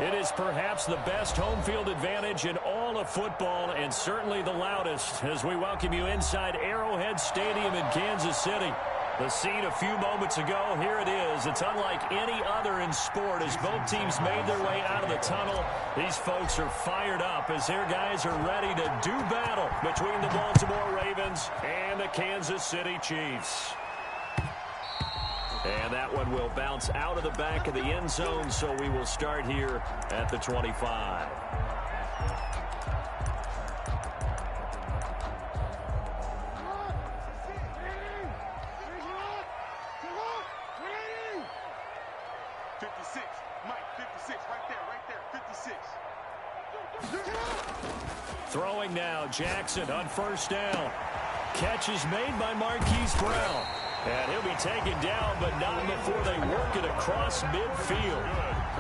It is perhaps the best home field advantage in all of football, and certainly the loudest, as we welcome you inside Arrowhead Stadium in Kansas City. The scene a few moments ago, here it is. It's unlike any other in sport as both teams made their way out of the tunnel. These folks are fired up as their guys are ready to do battle between the Baltimore Ravens and the Kansas City Chiefs. And that one will bounce out of the back of the end zone, so we will start here at the 25. Throwing now, Jackson on first down. Catch is made by Marquise Brown. And he'll be taken down, but not before they work it across midfield.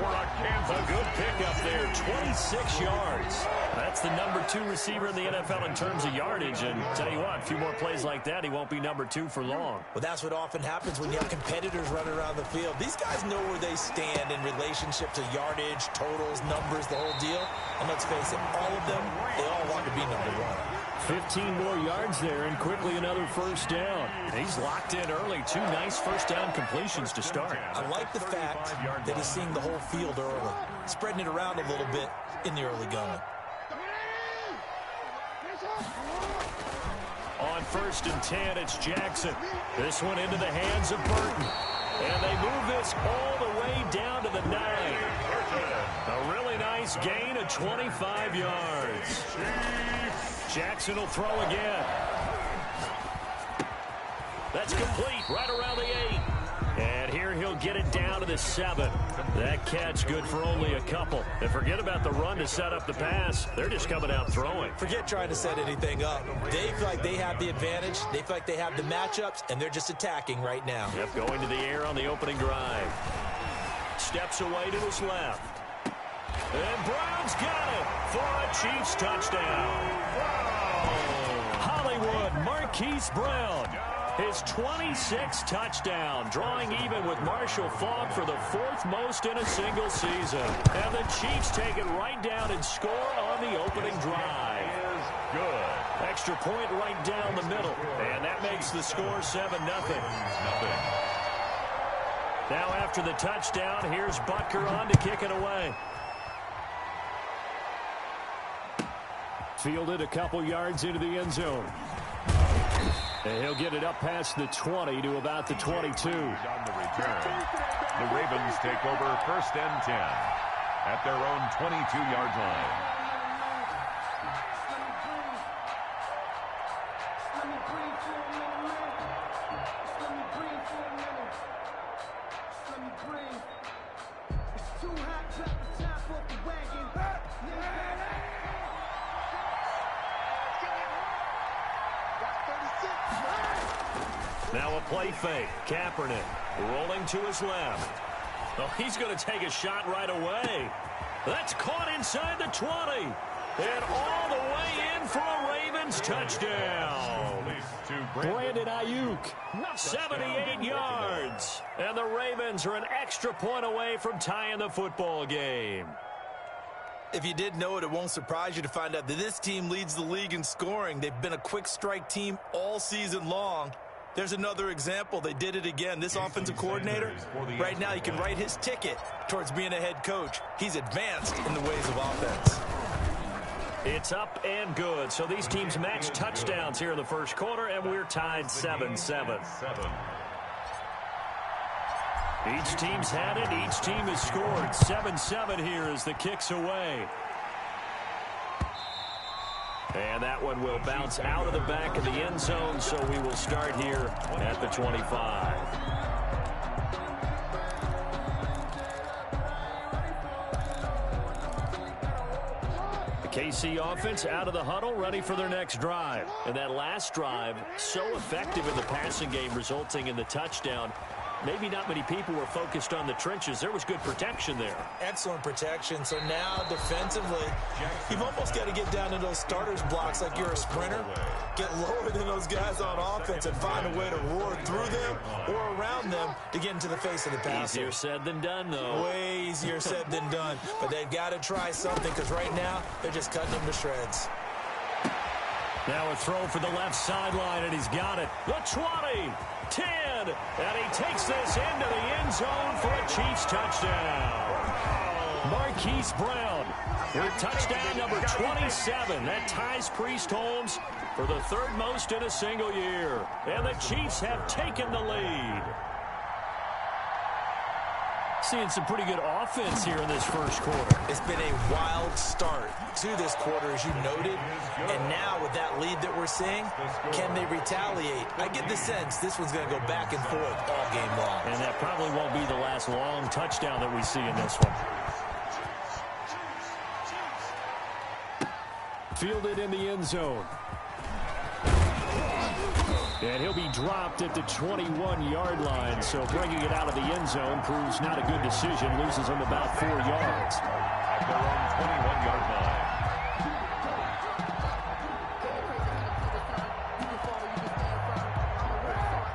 A good pickup there, 26 yards. That's the number 2 receiver in the NFL in terms of yardage. And tell you what, a few more plays like that, he won't be number 2 for long. Well, that's what often happens when you have competitors running around the field. These guys know where they stand in relationship to yardage, totals, numbers, the whole deal. And let's face it, all of them, they all want to be number 1. 15 more yards there, and quickly another first down. He's locked in early. 2 nice first down completions to start. I like the fact that he's seeing the whole field early, spreading it around a little bit in the early going. On 1st and 10, it's Jackson. This one into the hands of Burton. And they move this all the way down to the 9. A really nice gain of 25 yards. Jackson will throw again. That's complete right around the 8. And here he'll get it down to the 7. That catch good for only a couple. And forget about the run to set up the pass. They're just coming out throwing. Forget trying to set anything up. They feel like they have the advantage. They feel like they have the matchups, and they're just attacking right now. Yep, going to the air on the opening drive. Steps away to his left. And Brown's got it for a Chiefs touchdown. Hollywood Marquise Brown, his 26th touchdown, drawing even with Marshall Faulk for the 4th most in a single season. And the Chiefs take it right down and score on the opening drive. Good. Extra point right down the middle. And that makes the score 7-0. Now after the touchdown, here's Butker on to kick it away. Fielded a couple yards into the end zone. And he'll get it up past the 20 to about the 22. On the return, the Ravens take over 1st and 10 at their own 22-yard line. Now a play fake. Kaepernick rolling to his left. Oh, he's going to take a shot right away. That's caught inside the 20. And all the way in for a Ravens touchdown. Brandon Ayuk, 78 yards. And the Ravens are an extra point away from tying the football game. If you didn't know it, it won't surprise you to find out that this team leads the league in scoring. They've been a quick strike team all season long. There's another example. They did it again. This offensive coordinator, right now, you can write his ticket towards being a head coach. He's advanced in the ways of offense. It's up and good. So these teams match touchdowns here in the first quarter, and we're tied 7-7. Each team's had it. Each team has scored. 7-7 here as the kick's away. And that one will bounce out of the back of the end zone, so we will start here at the 25. The KC offense out of the huddle, ready for their next drive. And that last drive, so effective in the passing game, resulting in the touchdown. maybe not many people were focused on the trenches. There was good protection there. Excellent protection. So now defensively, you've almost got to get down to those starters blocks like you're a sprinter. Get lower than those guys on offense and find a way to roar through them or around them to get into the face of the passer. Easier said than done, though. Way easier said than done. But they've got to try something because right now they're just cutting them to shreds. Now a throw for the left sideline, and he's got it. The 20, 10, and he takes this into the end zone for a Chiefs touchdown. Marquise Brown with touchdown number 27. That ties Priest Holmes for the third most in a single year. And the Chiefs have taken the lead. Seeing some pretty good offense here in this first quarter. It's been a wild start to this quarter, as you noted. And now with that lead that we're seeing, can they retaliate? I get the sense this one's going to go back and forth all game long. And that probably won't be the last long touchdown that we see in this one. Fielded in the end zone. And he'll be dropped at the 21-yard line. So bringing it out of the end zone proves not a good decision. Loses him about 4 yards. At their own 21-yard line.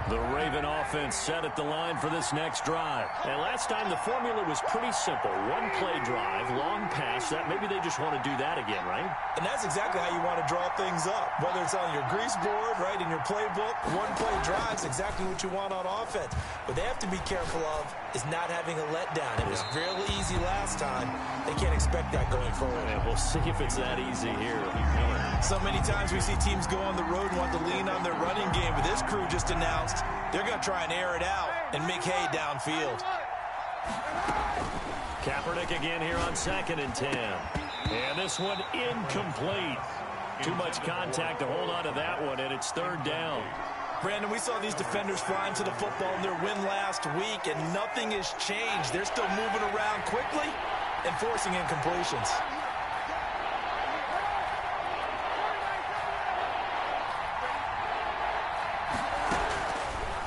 The Raven offense set at the line for this next drive. And last time the formula was pretty simple. One play drive, long pass. That maybe they just want to do that again, right? And that's exactly how you want to draw things up. Whether it's on your grease board, right, in your playbook, one play drives exactly what you want on offense. What they have to be careful of is not having a letdown. It was real easy last time. They can't expect that going forward. And we'll see if it's that easy here. So many times we see teams go on the road and want to lean on their running game, but this crew just announced they're going to try and air it out and make hay downfield. Kaepernick again here on 2nd and 10. And this one incomplete. Too much contact to hold on to that one, and it's 3rd down. Brandon, we saw these defenders flying to the football in their win last week, and nothing has changed. They're still moving around quickly and forcing incompletions.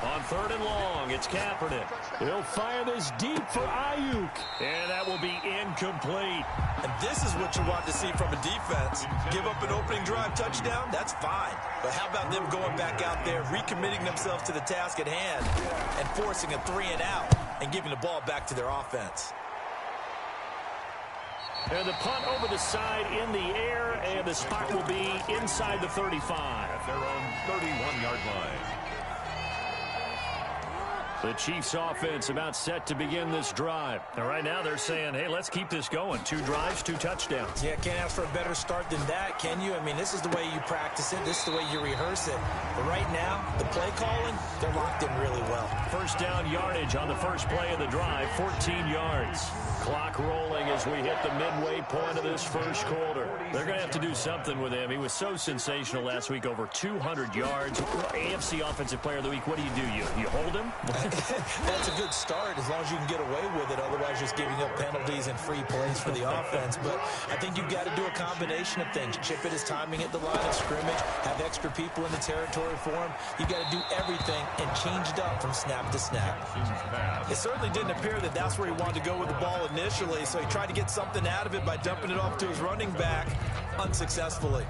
On 3rd and long, it's Kaepernick. He'll fire this deep for Ayuk. And that will be incomplete. And this is what you want to see from a defense. Give up an opening drive touchdown, that's fine. But how about them going back out there, recommitting themselves to the task at hand, and forcing a 3-and-out and giving the ball back to their offense. And the punt over the side in the air, and the spot will be inside the 35. At their own 31-yard line. The Chiefs offense about set to begin this drive. And right now they're saying, hey, let's keep this going. 2 drives, 2 touchdowns. Yeah, can't ask for a better start than that, can you? I mean, this is the way you practice it. This is the way you rehearse it. But right now, the play calling, they're locked in really well. First down yardage on the first play of the drive, 14 yards. Clock rolling as we hit the midway point of this first quarter. They're going to have to do something with him. He was so sensational last week, over 200 yards. AFC Offensive Player of the Week, what do? You hold him? That's a good start as long as you can get away with it. Otherwise, just giving up penalties and free plays for the offense. But I think you've got to do a combination of things. Chip it is timing at the line of scrimmage. Have extra people in the territory for him. You've got to do everything and change it up from snap to snap. It certainly didn't appear that that's where he wanted to go with the ball initially, so he tried to get something out of it by dumping it off to his running back unsuccessfully.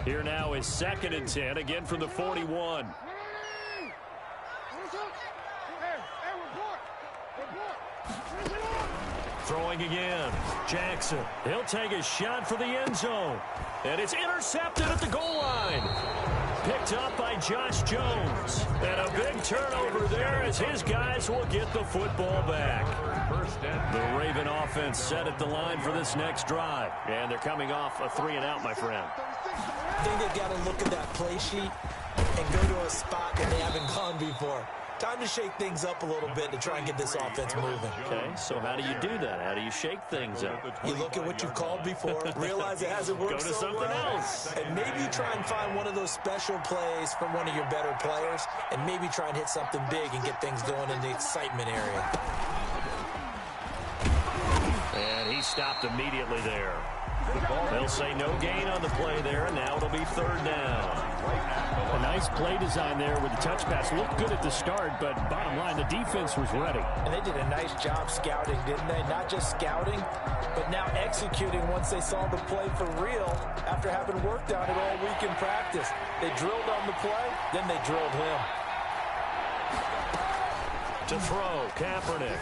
Here now is 2nd and 10, again from the 41. Throwing again. Jackson. He'll take a shot for the end zone. And it's intercepted at the goal line. Picked up by Josh Jones. And a big turnover there as his guys will get the football back. The Raven offense set at the line for this next drive. And they're coming off a 3-and-out, my friend. I think they've got to look at that play sheet and go to a spot that they haven't gone before. Time to shake things up a little bit to try and get this offense moving. Okay, so how do you do that? How do you shake things up? You look at what you've called before, realize it hasn't worked Go to so something well, else. and maybe try and find one of those special plays from one of your better players, and maybe try and hit something big and get things going in the excitement area. And he stopped immediately there. They'll say no gain on the play there, and now it'll be third down. A nice play design there with the touch pass. Looked good at the start, but bottom line, the defense was ready. And they did a nice job scouting, didn't they? Not just scouting, but now executing once they saw the play for real after having worked on it all week in practice. They drilled on the play, then they drilled him. To throw, Kaepernick.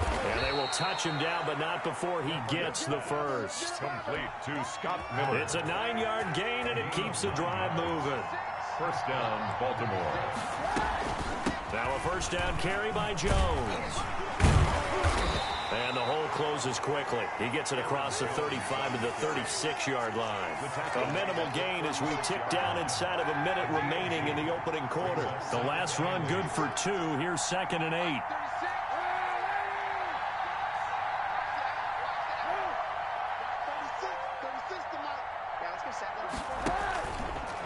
And they will touch him down, but not before he gets the first. Complete to Scott Miller. It's a 9-yard gain, and it keeps the drive moving. First down, Baltimore. Now a first down carry by Jones. And the hole closes quickly. He gets it across the 35 to the 36-yard line. A minimal gain as we tick down inside of a minute remaining in the opening quarter. The last run good for 2. Here's 2nd and 8.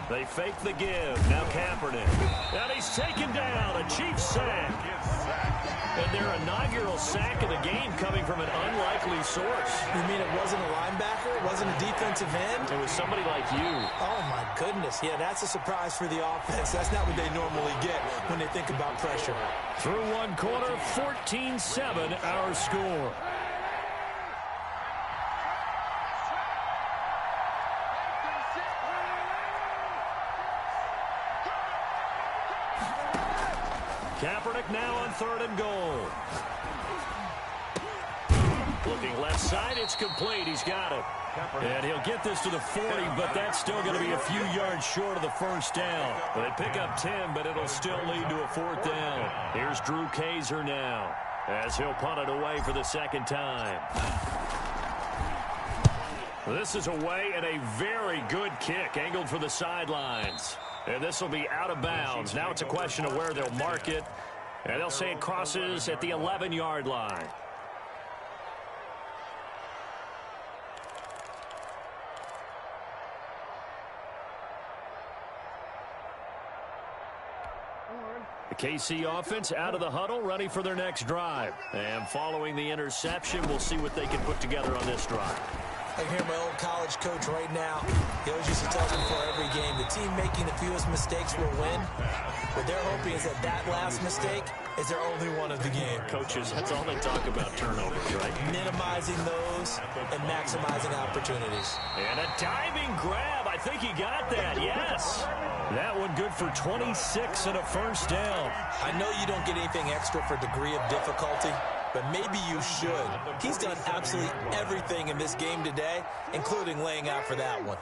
They fake the give. Now Kaepernick. And he's taken down. A Chiefs sack. And their inaugural sack of the game coming from an unlikely source. You mean it wasn't a linebacker? It wasn't a defensive end? It was somebody like you. Oh, my goodness. Yeah, that's a surprise for the offense. That's not what they normally get when they think about pressure. Through one quarter, 14-7 our score. Kaepernick now on 3rd and goal. Looking left side, it's complete. He's got it. And he'll get this to the 40, but that's still going to be a few yards short of the first down. They pick up 10, but it'll still lead to a 4th down. Here's Drew Kaiser now, as he'll punt it away for the second time. This is away, and a very good kick, angled for the sidelines. And this will be out of bounds. Now it's a question of where they'll mark it. And they'll say it crosses at the 11-yard line. The KC offense out of the huddle, ready for their next drive. And following the interception, we'll see what they can put together on this drive. I can hear my old college coach right now. He always used to tell me before every game, the team making the fewest mistakes will win. What they're hoping is that that last mistake is their only one of the game. Coaches, that's all they talk about, turnovers, right? Minimizing those and maximizing opportunities. And a diving grab. I think he got that, yes. That one good for 26 and a first down. I know you don't get anything extra for degree of difficulty, but maybe you should. He's done absolutely everything in this game today, including laying out for that one.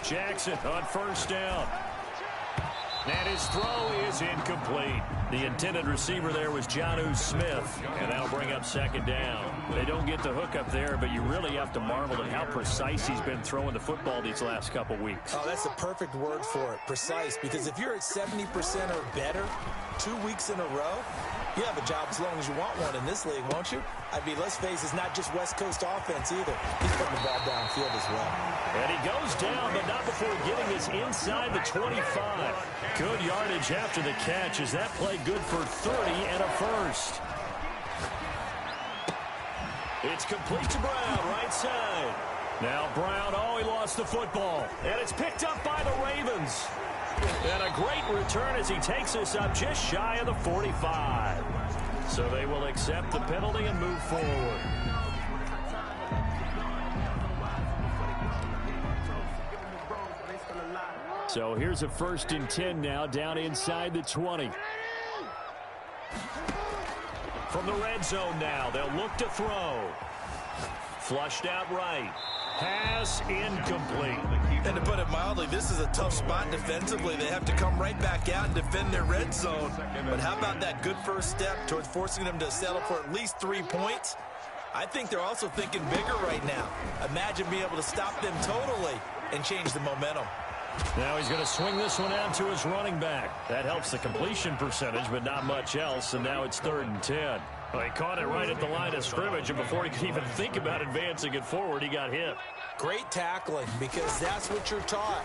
Jackson on first down. And his throw is incomplete. The intended receiver there was Jonnu Smith, and that'll bring up second down. They don't get the hook up there, but you really have to marvel at how precise he's been throwing the football these last couple weeks. Oh, that's the perfect word for it, precise, because if you're at 70% or better 2 weeks in a row, you have a job as long as you want one in this league, won't you? I mean, let's face it, it's not just West Coast offense either. He's putting the ball downfield as well. And he goes down, but not before getting this inside the 25. Good yardage after the catch. Is that play good for 30 and a first? It's complete to Brown, right side. Now Brown, oh, he lost the football. And it's picked up by the Ravens. And a great return as he takes us up just shy of the 45. So they will accept the penalty and move forward. So here's a 1st and 10 now, down inside the 20. From the red zone now, they'll look to throw. Flushed out right. Pass incomplete. And to put it mildly, this is a tough spot defensively. They have to come right back out and defend their red zone. But how about that good first step towards forcing them to settle for at least 3 points? I think they're also thinking bigger right now. Imagine being able to stop them totally and change the momentum. Now he's going to swing this one out to his running back. That helps the completion percentage, but not much else. And now it's 3rd and 10. Well, he caught it right at the line of scrimmage, and before he could even think about advancing it forward, he got hit. Great tackling, because that's what you're taught.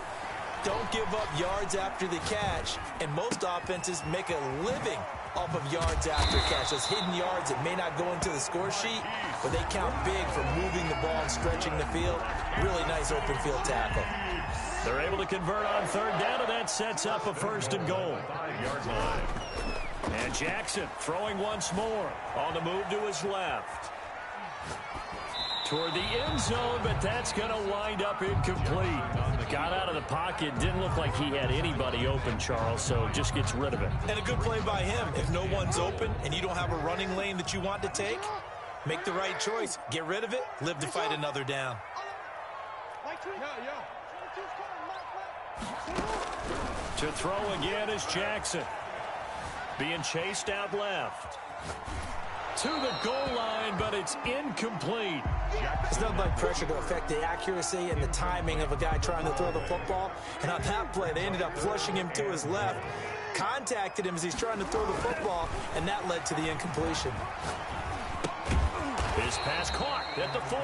Don't give up yards after the catch, and most offenses make a living off of yards after catch. Those hidden yards that may not go into the score sheet, but they count big for moving the ball and stretching the field. Really nice open field tackle. They're able to convert on third down, and that sets up a 1st and goal. 5-yard line. And Jackson throwing once more on the move to his left. Toward the end zone, but that's going to wind up incomplete. Got out of the pocket. Didn't look like he had anybody open, Charles, so just gets rid of it. And a good play by him. If no one's open and you don't have a running lane that you want to take, make the right choice. Get rid of it. Live to fight another down. To throw again is Jackson. Being chased out left. To the goal line, but it's incomplete. It's nothing like pressure to affect the accuracy and the timing of a guy trying to throw the football. And on that play, they ended up flushing him to his left, contacted him as he's trying to throw the football, and that led to the incompletion. His pass caught at the 4.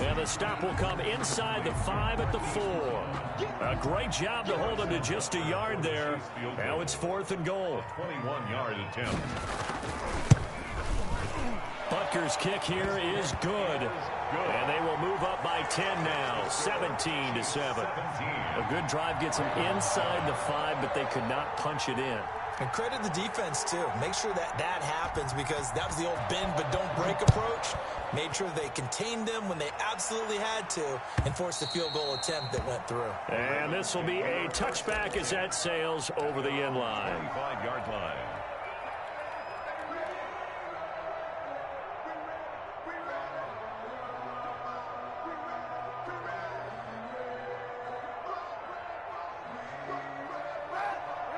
And the stop will come inside the 5 at the 4. A great job to hold him to just a yard there. Now it's 4th and goal. 21-yard attempt. Butker's kick here is good. And they will move up by 10 now, 17-7. A good drive gets them inside the 5, but they could not punch it in. And credit the defense, too. Make sure that happens, because that was the old bend but don't break approach. Made sure they contained them when they absolutely had to and forced the field goal attempt that went through. And this will be a touchback as that sails over the end line. 25-yard line.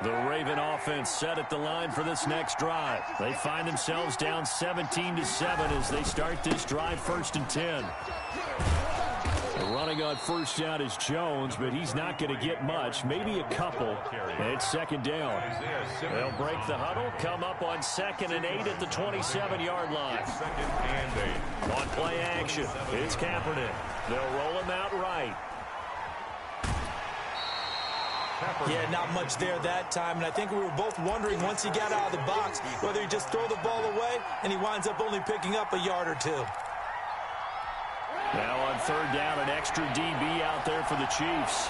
The Raven offense set at the line for this next drive. They find themselves down 17-7 as they start this drive, 1st and 10. Running on 1st down is Jones, but he's not going to get much, maybe a couple. And it's 2nd down. They'll break the huddle, come up on 2nd and 8 at the 27-yard line. 2nd and 8. On play action, it's Kaepernick. They'll roll him out right. Yeah, not much there that time, and I think we were both wondering once he got out of the box whether he'd just throw the ball away, and he winds up only picking up a yard or 2. Now on 3rd down, an extra DB out there for the Chiefs.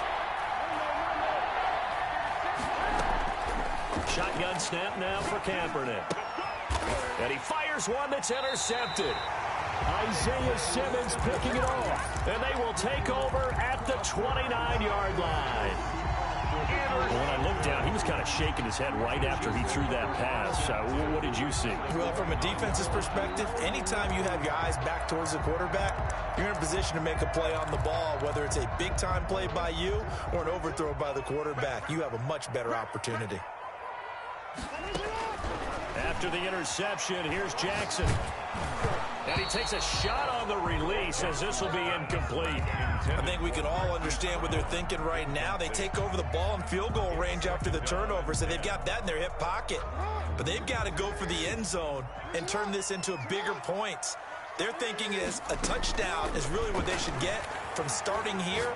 Shotgun snap now for Kaepernick. And he fires one that's intercepted. Isaiah Simmons picking it off. And they will take over at the 29-yard line. When I looked down, he was kind of shaking his head right after he threw that pass. What did you see? Well, from a defense's perspective, anytime you have your eyes back towards the quarterback, you're in a position to make a play on the ball, whether it's a big-time play by you or an overthrow by the quarterback. You have a much better opportunity. After the interception, here's Jackson. And he takes a shot on the release as this will be incomplete. I think we can all understand what they're thinking right now. They take over the ball in field goal range after the turnover, so they've got that in their hip pocket. But they've got to go for the end zone and turn this into a bigger points. Their thinking is a touchdown is really what they should get from starting here.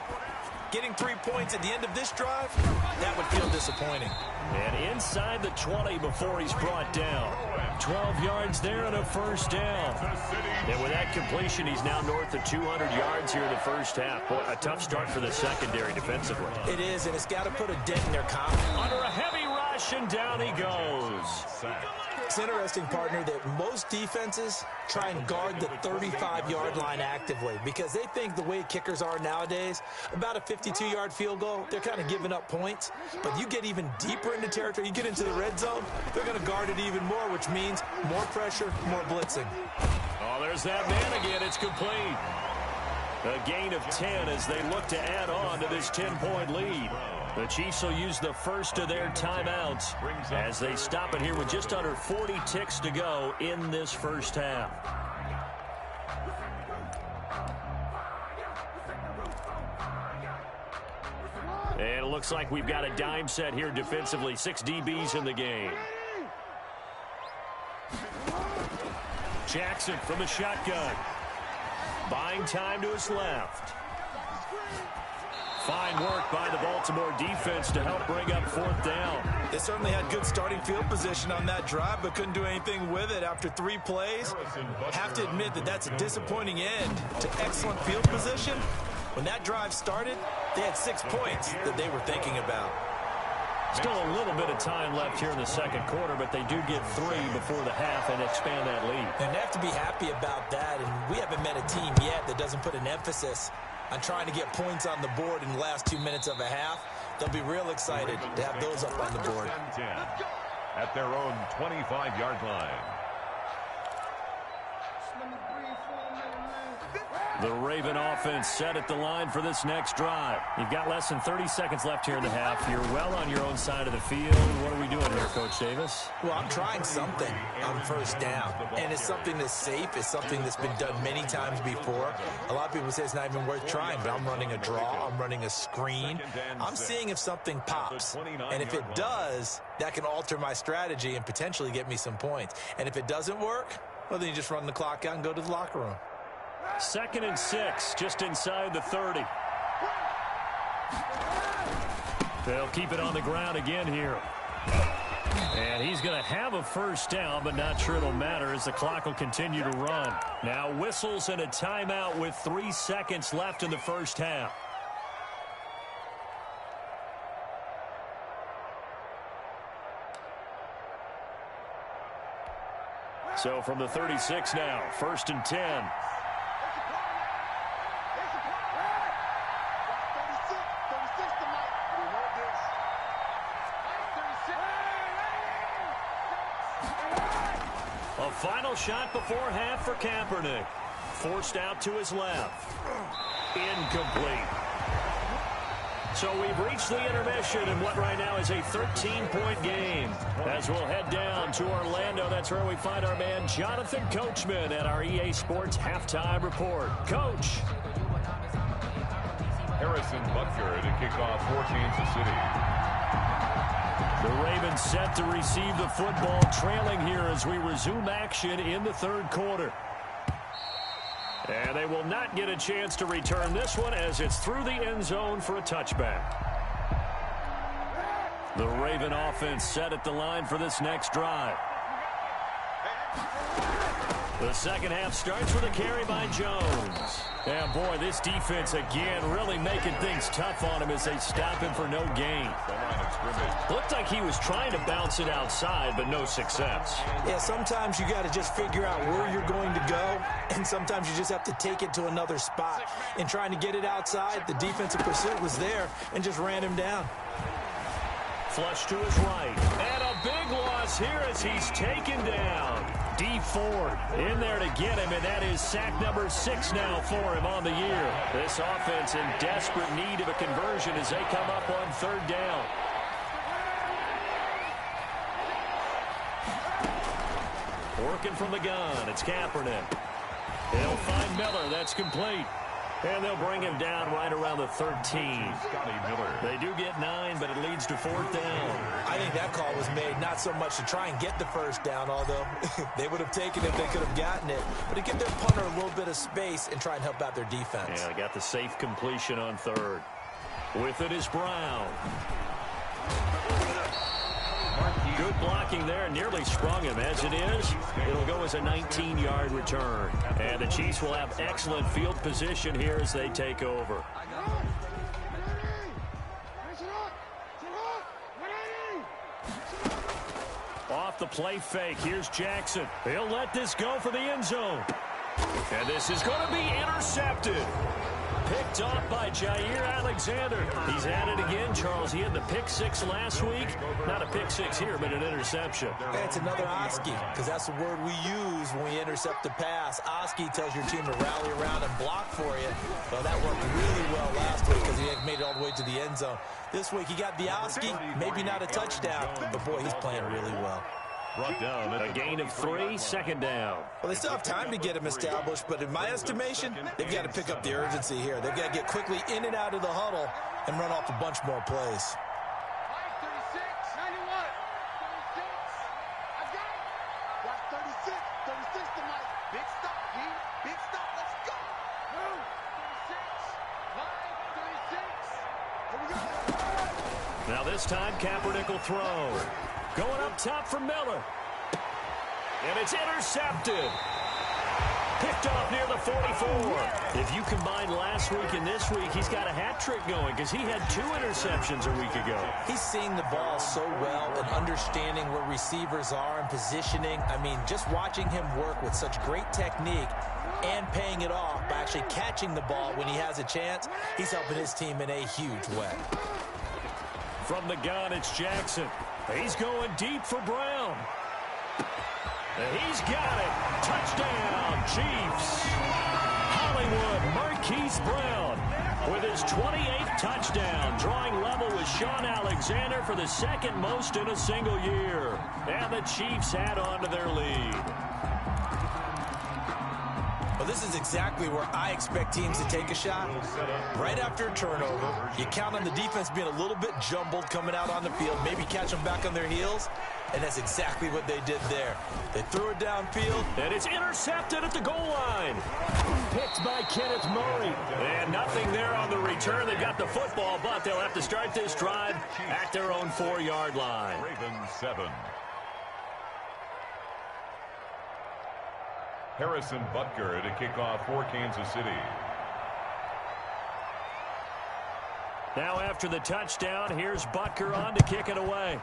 Getting 3 points at the end of this drive, that would feel disappointing. And inside the 20 before he's brought down. 12 yards there and a 1st down. And with that completion, he's now north of 200 yards here in the 1st half. Boy, a tough start for the secondary defensively. It is, and it's got to put a dent in their confidence. Under a heavy rush, and down he goes. It's interesting, partner, that most defenses try and guard the 35-yard line actively because they think the way kickers are nowadays, about a 52-yard field goal, they're kind of giving up points. But you get even deeper into territory, you get into the red zone, they're going to guard it even more, which means more pressure, more blitzing. Oh, there's that man again. It's complete. A gain of 10 as they look to add on to this 10-point lead. The Chiefs will use the first of their timeouts as they stop it here with just under 40 ticks to go in this 1st half. And it looks like we've got a dime set here defensively. 6 DBs in the game. Jackson from the shotgun. Buying time to his left. Fine work by the Baltimore defense to help bring up 4th down. They certainly had good starting field position on that drive, but couldn't do anything with it after 3 plays. Have to admit that that's a disappointing end to excellent field position. When that drive started, they had 6 points that they were thinking about. Still a little bit of time left here in the second quarter, but they do get 3 before the half and expand that lead. And they have to be happy about that, and we haven't met a team yet that doesn't put an emphasis on trying to get points on the board in the last 2 minutes of a half. They'll be real excited to have those up on the board. At their own 25-yard line. The Raven offense set at the line for this next drive. You've got less than 30 seconds left here in the half. You're well on your own side of the field. What are we doing here, Coach Davis? Well, I'm trying something on 1st down, and it's something that's safe. It's something that's been done many times before. A lot of people say it's not even worth trying, but I'm running a draw. I'm running a screen. I'm seeing if something pops, and if it does, that can alter my strategy and potentially get me some points. And if it doesn't work, well, then you just run the clock out and go to the locker room. 2nd and 6, just inside the 30. They'll keep it on the ground again here. And he's going to have a 1st down, but not sure it'll matter as the clock will continue to run. Now whistles and a timeout with 3 seconds left in the 1st half. So from the 36 now, 1st and 10. A final shot before half for Kaepernick. Forced out to his left. Incomplete. So we've reached the intermission in what right now is a 13-point game. As we'll head down to Orlando, that's where we find our man Jonathan Coachman at our EA Sports Halftime Report. Coach. Harrison Butker to kick off for Kansas City. The Ravens set to receive the football, trailing here as we resume action in the 3rd quarter. And they will not get a chance to return this one as it's through the end zone for a touchback. The Raven offense set at the line for this next drive. The second half starts with a carry by Jones. And boy, this defense again really making things tough on him as they stop him for no gain. Looked like he was trying to bounce it outside, but no success. Yeah, sometimes you got to just figure out where you're going to go, and sometimes you just have to take it to another spot. In trying to get it outside, the defensive pursuit was there and just ran him down. Flush to his right. And a big loss here as he's taken down. D. Ford in there to get him, and that is sack number 6 now for him on the year. This offense in desperate need of a conversion as they come up on 3rd down. Working from the gun, it's Kaepernick. They'll find Miller, that's complete. And they'll bring him down right around the 13. They do get 9, but it leads to 4th down. I think that call was made not so much to try and get the 1st down, although they would have taken it if they could have gotten it, but to give their punter a little bit of space and try and help out their defense. Yeah, they got the safe completion on 3rd. With it is Brown. Good blocking there, nearly sprung him. As it is, it'll go as a 19-yard return. And the Chiefs will have excellent field position here as they take over. Off the play fake, here's Jackson. He'll let this go for the end zone. And this is going to be intercepted. Picked off by Jair Alexander. He's at it again, Charles. He had the pick 6 last week. Not a pick 6 here, but an interception. It's another Oski, because that's the word we use when we intercept the pass. Oski tells your team to rally around and block for you. Well, that worked really well last week because he made it all the way to the end zone. This week he got the Oski, maybe not a touchdown, but boy, he's playing really well. Brought down a gain of 3, 2nd down. Well, they still have time to get him established, but in my estimation, they've got to pick up the urgency here. They've got to get quickly in and out of the huddle and run off a bunch more plays. Now this time, Kaepernick will throw. Going up top for Miller. And it's intercepted. Picked off near the 44. If you combine last week and this week, he's got a hat trick going because he had 2 interceptions a week ago. He's seeing the ball so well and understanding where receivers are and positioning. I mean, just watching him work with such great technique and paying it off by actually catching the ball when he has a chance, he's helping his team in a huge way. From the gun, it's Jackson. He's going deep for Brown. He's got it. Touchdown, Chiefs. Hollywood Marquise Brown with his 28th touchdown, drawing level with Sean Alexander for the 2nd most in a single year. And the Chiefs add on to their lead. Well, this is exactly where I expect teams to take a shot. Right after a turnover, you count on the defense being a little bit jumbled coming out on the field, maybe catch them back on their heels, and that's exactly what they did there. They threw it downfield. And it's intercepted at the goal line. Picked by Kenneth Murray. And nothing there on the return. They got the football, but they'll have to start this drive at their own 4-yard line. Ravens 7. Harrison Butker to kick off for Kansas City. Now after the touchdown, here's Butker on to kick it away.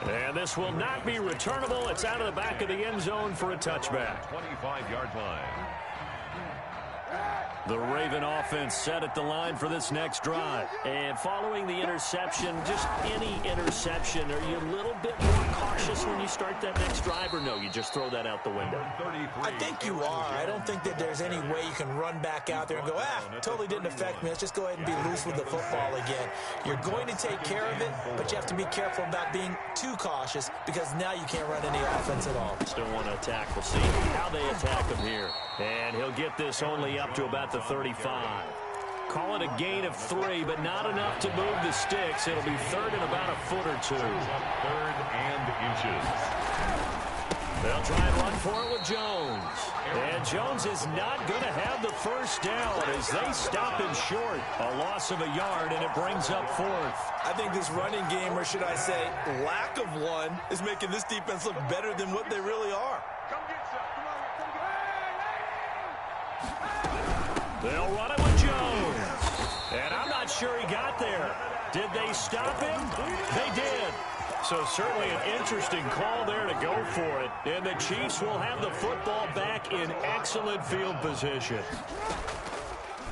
And this will not be returnable. It's out of the back of the end zone for a touchback. 25-yard line. The Raven offense set at the line for this next drive. And following the interception, just any interception, are you a little bit more cautious when you start that next drive, or no, you just throw that out the window? I think you are. I don't think that there's any way you can run back out there and go, totally didn't affect me. Let's just go ahead and be loose with the football again. You're going to take care of it, but you have to be careful about being too cautious because now you can't run any offense at all. Still want to attack. We'll see how they attack him here. And he'll get this only up to about the 35. Call it a gain of 3, but not enough to move the sticks. It'll be 3rd and about a foot or 2. 3rd and inches. They'll try and run for it with Jones. And Jones is not going to have the first down as they stop him short. A loss of a yard, and it brings up 4th. I think this running game, or should I say lack of one, is making this defense look better than what they really are. They'll run it with Jones. And I'm not sure he got there. Did they stop him? They did. So certainly an interesting call there to go for it. And the Chiefs will have the football back in excellent field position.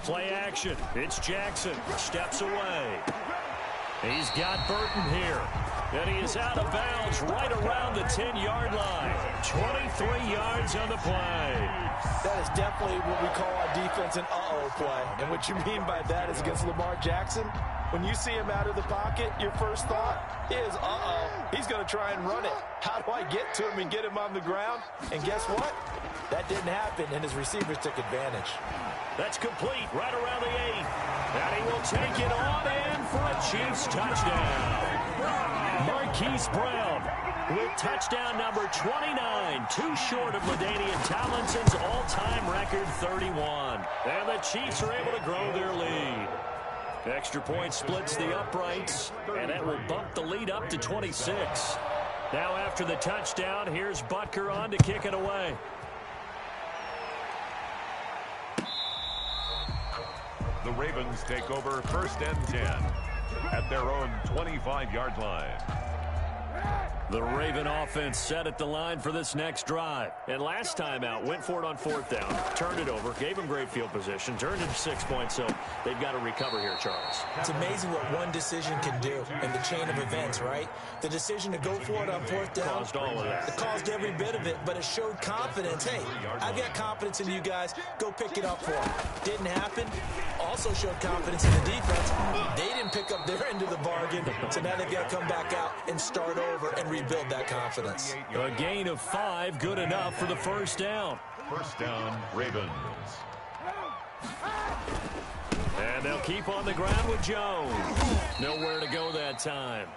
Play action. It's Jackson. Steps away. He's got Burton here. And he is out of bounds right around the 10-yard line. 23 yards on the play. That is definitely what we call our defense an uh-oh play. And what you mean by that is against Lamar Jackson, when you see him out of the pocket, your first thought is, uh-oh, he's going to try and run it. How do I get to him and get him on the ground? And guess what? That didn't happen, and his receivers took advantage. That's complete right around the 8. And he will take it on in for a Chiefs touchdown. Marquise Brown with touchdown number 29, too short of LaDainian Tomlinson's all-time record 31. And the Chiefs are able to grow their lead. Extra point splits the uprights, and that will bump the lead up to 26. Now after the touchdown, here's Butker on to kick it away. The Ravens take over 1st and 10 at their own 25-yard line. The Raven offense set at the line for this next drive. And last time out, went for it on 4th down, turned it over, gave them great field position, turned it 6 points, so they've got to recover here, Charles. It's amazing what one decision can do in the chain of events, right? The decision to go for it on 4th down Caused all of that. It caused every bit of it, but it showed confidence. Hey, I've got confidence in you guys. Go pick it up for them. Didn't happen. Also showed confidence in the defense. They didn't pick up their end of the bargain, so now they've got to come back out and start over and rebuild that confidence. A gain of 5, good enough for the first down. 1st down, Ravens. And they'll keep on the ground with Jones. Nowhere to go that time.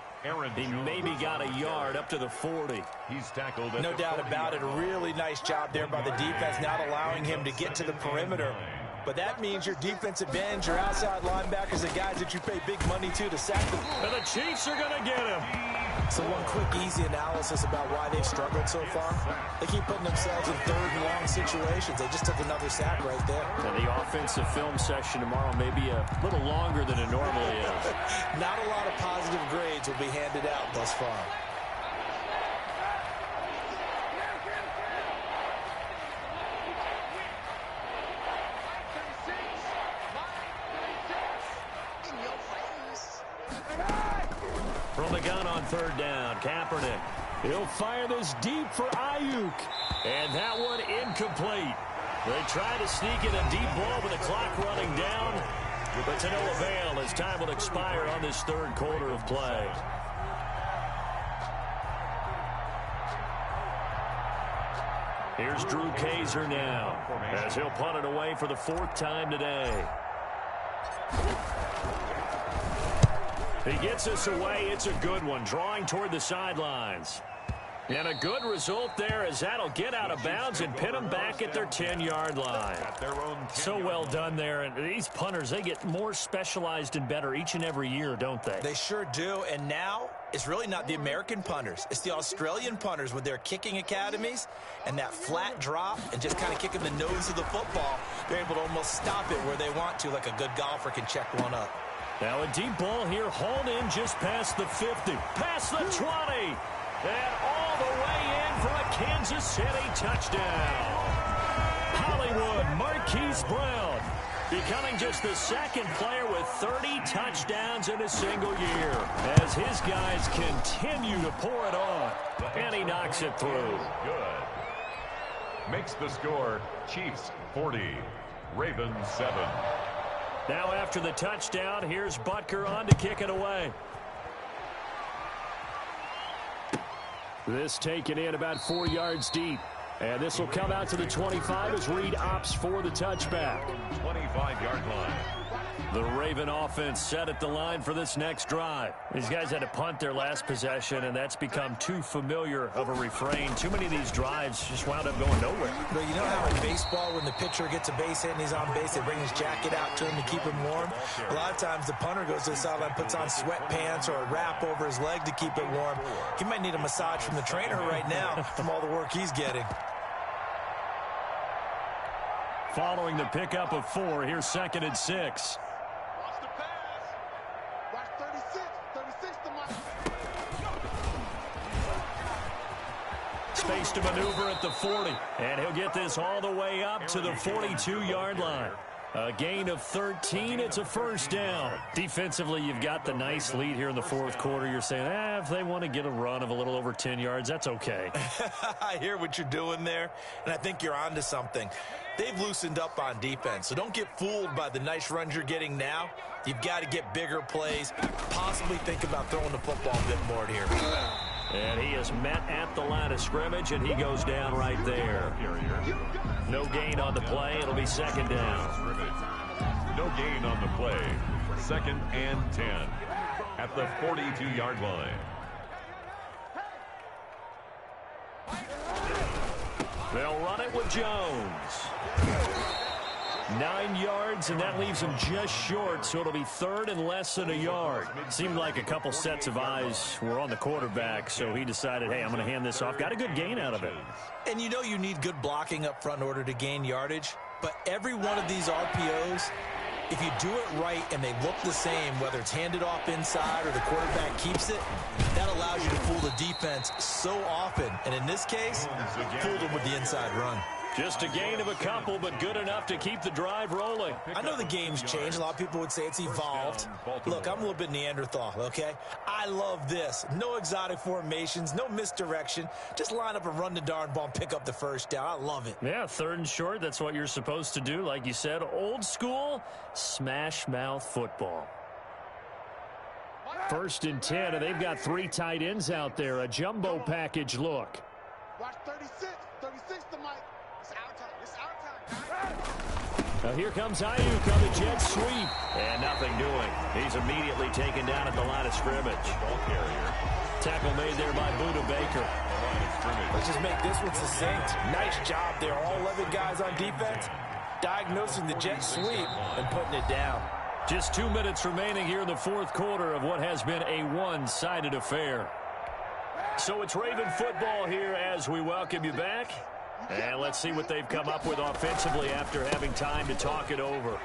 He maybe got a yard up to the 40. He's tackled at No doubt about it. A really nice job there by the defense, not allowing him to get to the perimeter. But that means your defensive ends, your outside linebackers, the guys that you pay big money to sack them. And the Chiefs are going to get him. So one quick, easy analysis about why they've struggled so far. They keep putting themselves in third and long situations. They just took another sack right there. And the offensive film session tomorrow may be a little longer than it normally is. Not a lot of positive grades will be handed out thus far. From the gun on third down, Kaepernick. He'll fire this deep for Ayuk. And that one incomplete. They try to sneak in a deep ball with the clock running down. But to no avail as time will expire on this third quarter of play. Here's Drew Kaiser now as he'll punt it away for the fourth time today. He gets us away. It's a good one, drawing toward the sidelines. And a good result there as that'll get out of bounds and pin them back at their 10-yard line. So well done there. And these punters, they get more specialized and better each and every year, don't they? They sure do. And now it's really not the American punters. It's the Australian punters with their kicking academies and that flat drop and just kind of kicking the nose of the football. They're able to almost stop it where they want to, like a good golfer can check one up. Now a deep ball here, hauled in just past the 50, past the 20, and all the way in for a Kansas City touchdown. Hollywood Marquise Brown becoming just the second player with 30 touchdowns in a single year as his guys continue to pour it on, and he knocks it through. Good. Makes the score Chiefs 40, Ravens 7. Now after the touchdown, here's Butker on to kick it away. This taken in about 4 yards deep. And this will come out to the 25 as Reed opts for the touchback. 25-yard line. The Raven offense set at the line for this next drive. These guys had to punt their last possession, and that's become too familiar of a refrain. Too many of these drives just wound up going nowhere. But you know how in baseball, when the pitcher gets a base hit and he's on base, they bring his jacket out to him to keep him warm? A lot of times the punter goes to the sideline, puts on sweatpants or a wrap over his leg to keep it warm. He might need a massage from the trainer right now from all the work he's getting. Following the pickup of 4, here's 2nd and 6. Space to maneuver at the 40, and he'll get this all the way up to the 42-yard line. A gain of 13. It's a first down. Defensively, you've got the nice lead here in the fourth quarter. You're saying, if they want to get a run of a little over 10 yards, that's okay. I hear what you're doing there, and I think you're onto something. They've loosened up on defense, so don't get fooled by the nice runs you're getting now. You've got to get bigger plays, possibly think about throwing the football a bit more here. And he is met at the line of scrimmage, and he goes down right there. No gain on the play. It'll be 2nd down. No gain on the play. 2nd and 10 at the 42-yard line. They'll run it with Jones. 9 yards, and that leaves him just short, so it'll be 3rd and less than a yard. Seemed like a couple sets of eyes were on the quarterback, so he decided, hey, I'm going to hand this off. Got a good gain out of it. And you know you need good blocking up front in order to gain yardage, but every one of these RPOs, if you do it right and they look the same, whether it's handed off inside or the quarterback keeps it, that allows you to fool the defense so often. And in this case, fooled them with the inside run. Just a gain of a couple, but good enough to keep the drive rolling. I know the game's changed. A lot of people would say it's evolved. Look, I'm a little bit Neanderthal, okay? I love this. No exotic formations, no misdirection. Just line up and run the darn ball and pick up the first down. I love it. Yeah, 3rd and short. That's what you're supposed to do. Like you said, old school, smash mouth football. 1st and 10, and they've got 3 tight ends out there. A jumbo package look. Watch 36 to Mike. Now here comes Ayuk on the jet sweep. And nothing doing. He's immediately taken down at the line of scrimmage. Tackle made there by Buda Baker. Let's just make this one succinct. Nice job there. All 11 guys on defense. diagnosing the jet sweep and putting it down. Just 2 minutes remaining here in the fourth quarter of what has been a one-sided affair. So it's Raven football here as we welcome you back. And let's see what they've come up with offensively after having time to talk it over.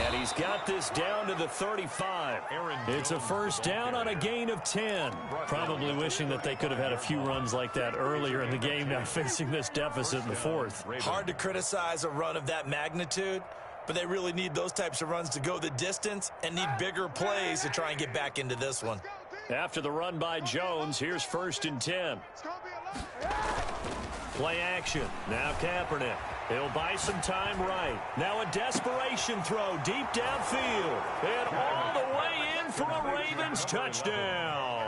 And he's got this down to the 35. It's a first down on a gain of 10. Probably wishing that they could have had a few runs like that earlier in the game, now facing this deficit in the fourth. Hard to criticize a run of that magnitude, but they really need those types of runs to go the distance and need bigger plays to try and get back into this one. After the run by Jones, here's 1st and 10. Play action. Now Kaepernick. He'll buy some time right. Now a desperation throw deep downfield. And all the way in for a Ravens touchdown.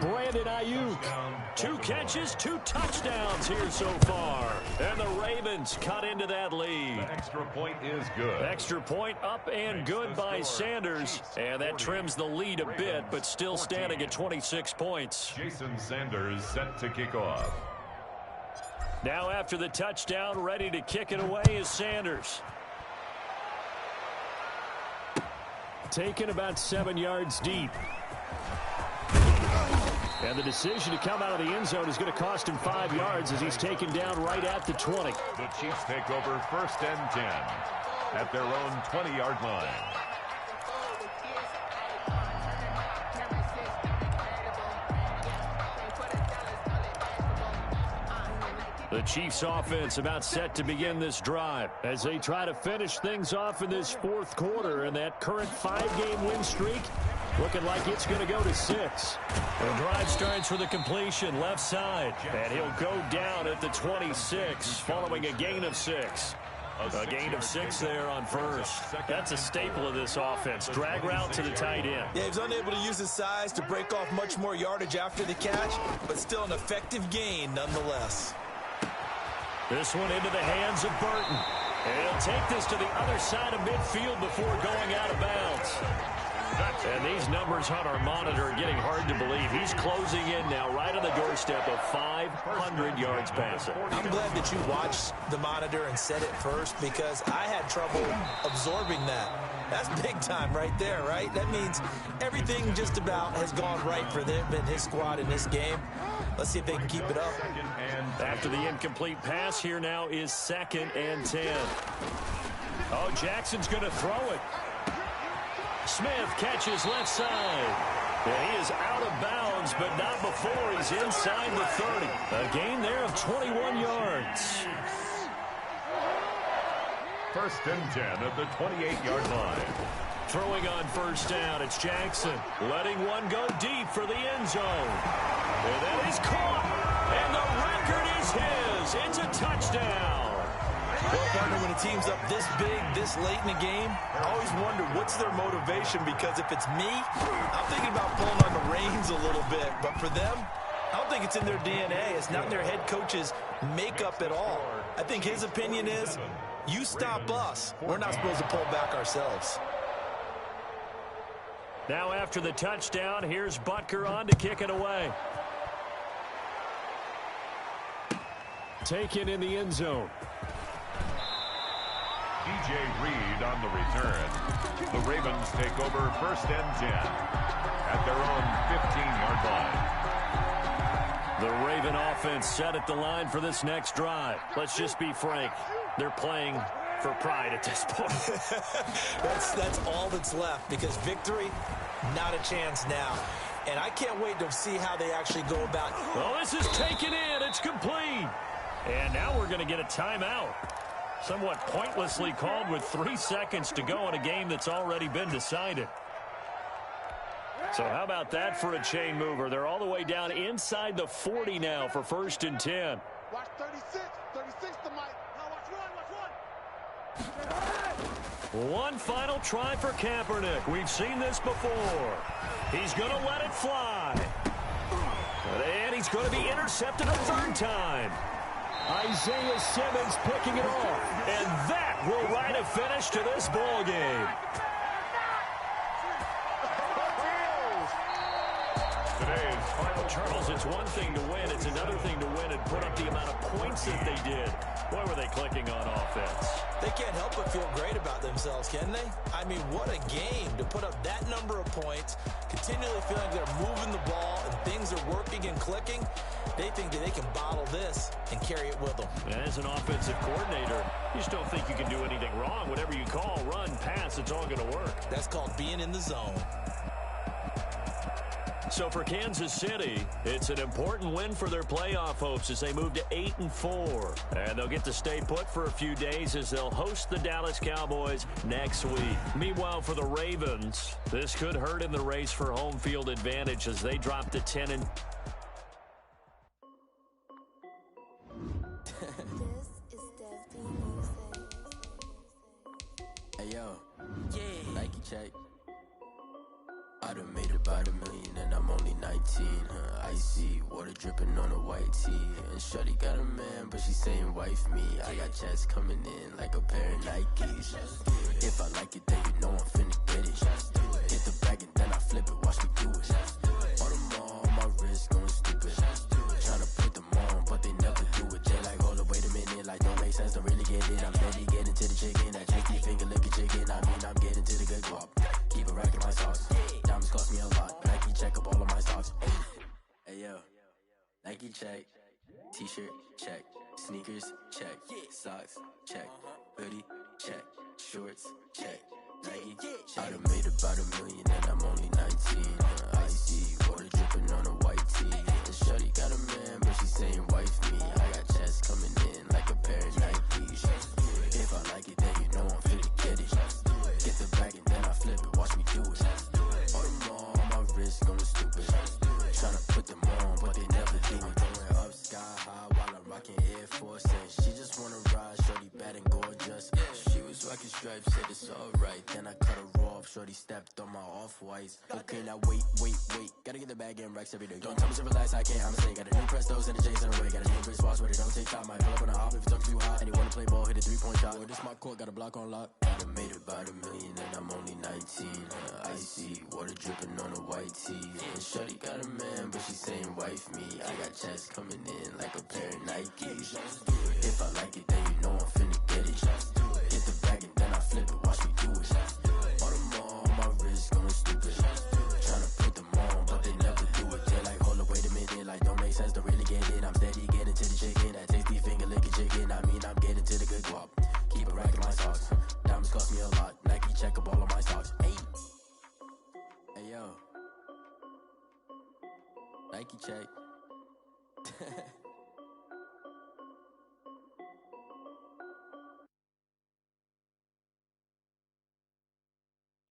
Brandon Ayuk. 2 catches, 2 touchdowns here so far. And the Ravens cut into that lead. The extra point is good. Extra point up and good by Sanders. And that trims the lead a bit, but still standing at 26 points. Jason Sanders set to kick off. Now after the touchdown, ready to kick it away is Sanders. Taken about 7 yards deep. And the decision to come out of the end zone is going to cost him 5 yards as he's taken down right at the 20. The Chiefs take over 1st and 10 at their own 20-yard line. The Chiefs offense about set to begin this drive as they try to finish things off in this fourth quarter, and that current 5-game win streak looking like it's going to go to 6. The drive starts with a completion left side, and he'll go down at the 26 following a gain of 6. A gain of 6 there on first. That's a staple of this offense. Drag route to the tight end. Yeah, he was unable to use his size to break off much more yardage after the catch, but still an effective gain nonetheless. This one into the hands of Burton. And he'll take this to the other side of midfield before going out of bounds. And these numbers on our monitor are getting hard to believe. He's closing in now right on the doorstep of 500 yards passing. I'm glad that you watched the monitor and said it first because I had trouble absorbing that. That's big time right there, right? That means everything just about has gone right for them and his squad in this game. Let's see if they can keep it up. After the incomplete pass, here now is 2nd and 10. Oh, Jackson's going to throw it. Smith catches left side. And he is out of bounds, but not before he's inside the 30. A gain there of 21 yards. 1st and 10 at the 28-yard line. Throwing on 1st down, it's Jackson. Letting one go deep for the end zone. And that is caught. And the record is his. It's a touchdown. Well, partner, when a team's up this big, this late in the game, I always wonder what's their motivation, because if it's me, I'm thinking about pulling on the reins a little bit. But for them, I don't think it's in their DNA. It's not in their head coach's makeup at all. I think his opinion is, you stop us. We're not supposed to pull back ourselves. Now after the touchdown, here's Butker on to kick it away. Taken in the end zone. DJ Reed on the return. The Ravens take over 1st and 10 at their own 15-yard line. The Raven offense set at the line for this next drive. Let's just be frank. They're playing for pride at this point. That's all that's left, because victory, not a chance now. And I can't wait to see how they actually go about. Well, this is taken in. It's complete. And now we're going to get a timeout. Somewhat pointlessly called with 3 seconds to go in a game that's already been decided. So how about that for a chain mover? They're all the way down inside the 40 now for 1st and 10. Watch 36. 36 the mic. Now watch one. One final try for Kaepernick. We've seen this before. He's going to let it fly. And he's going to be intercepted a 3rd time. Isaiah Simmons picking it off. And that will write a finish to this ball game. Today's final Charles, it's one thing to win. It's another thing to win and put up the amount of points that they did. Boy, were they clicking on offense. They can't help but feel great about themselves, can they? I mean, what a game to put up that number of points, continually feeling like they're moving the ball and things are working and clicking. They think that they can bottle this and carry it with them. As an offensive coordinator, you just don't think you can do anything wrong. Whatever you call, run, pass, it's all going to work. That's called being in the zone. So for Kansas City, it's an important win for their playoff hopes as they move to 8-4. And they'll get to stay put for a few days as they'll host the Dallas Cowboys next week. Meanwhile, for the Ravens, this could hurt in the race for home field advantage as they drop to 10 and... Hey yo, Nike check. I done made about $1 million and I'm only 19. Icy water dripping on a white tee. And shorty got a man, but she saying wife me. I got checks coming in like a pair of Nikes. If I like it, then you know I'm finna get it. Hit the bag and then I flip it, watch me do it. All them all on my wrist going stupid. Tryna put them on, but they never do it. They like, hold up, wait a minute, like don't make sense, don't really get it. I'm steady getting to the chicken, that tasty finger licking chicken. I mean, I'm getting to the good guap. Keep it racking my sauce. Diamonds cost me a lot. Nike check up all of my stocks. Hey yo, Nike check. T-shirt check. Sneakers check. Socks check. Hoodie check. Shorts check. Nike check. I done made about $1 million and I'm only 19. Icy water dripping on a white tee. And shorty got a man, but she saying wife me. I got checks coming in like a pair of Nikes. If I like it, then you know I'm finna get it. Get the bag and then I flip it, watch me do it. All them all on my wrist going stupid. Tryna put them on, but they never do it. Going up sky high while I'm rocking Air Force. And she just wanna ride, shorty bad and gorgeous. She was rocking stripes, said it's alright. Then I cut her off, shorty stepped on my off-whites. Okay, now wait. Gotta get the bag and racks every day. Don't tell me to relax, I can't, I'ma say. Got a new Prestos and a J's in the way. Got a new wristwatch where they don't take time. Might pull up on a hop if it's talking too hot. And they wanna play ball, hit a 3-point shot. Well, this my court, got a block on lock. I done made about $1 million and I'm only 19. Icy water dripping on a white tee. And shorty got a man, but she saying wife me. I got checks coming in like a pair of Nikes. If I like it, then you know I'm finna get it. Hit the bag and then I flip it, watch me do it. All them all on my wrist going stupid. Tryna put them on, but they never do it. They're like, hold up, wait a minute, like don't make sense, don't really get it. I'm steady getting to the chicken, that tasty finger licking chicken. I mean, I'm getting to the good guap. Keep it racking my socks. Diamonds cost me a lot. Nike check up all of my stocks. Hey yo, Nike check.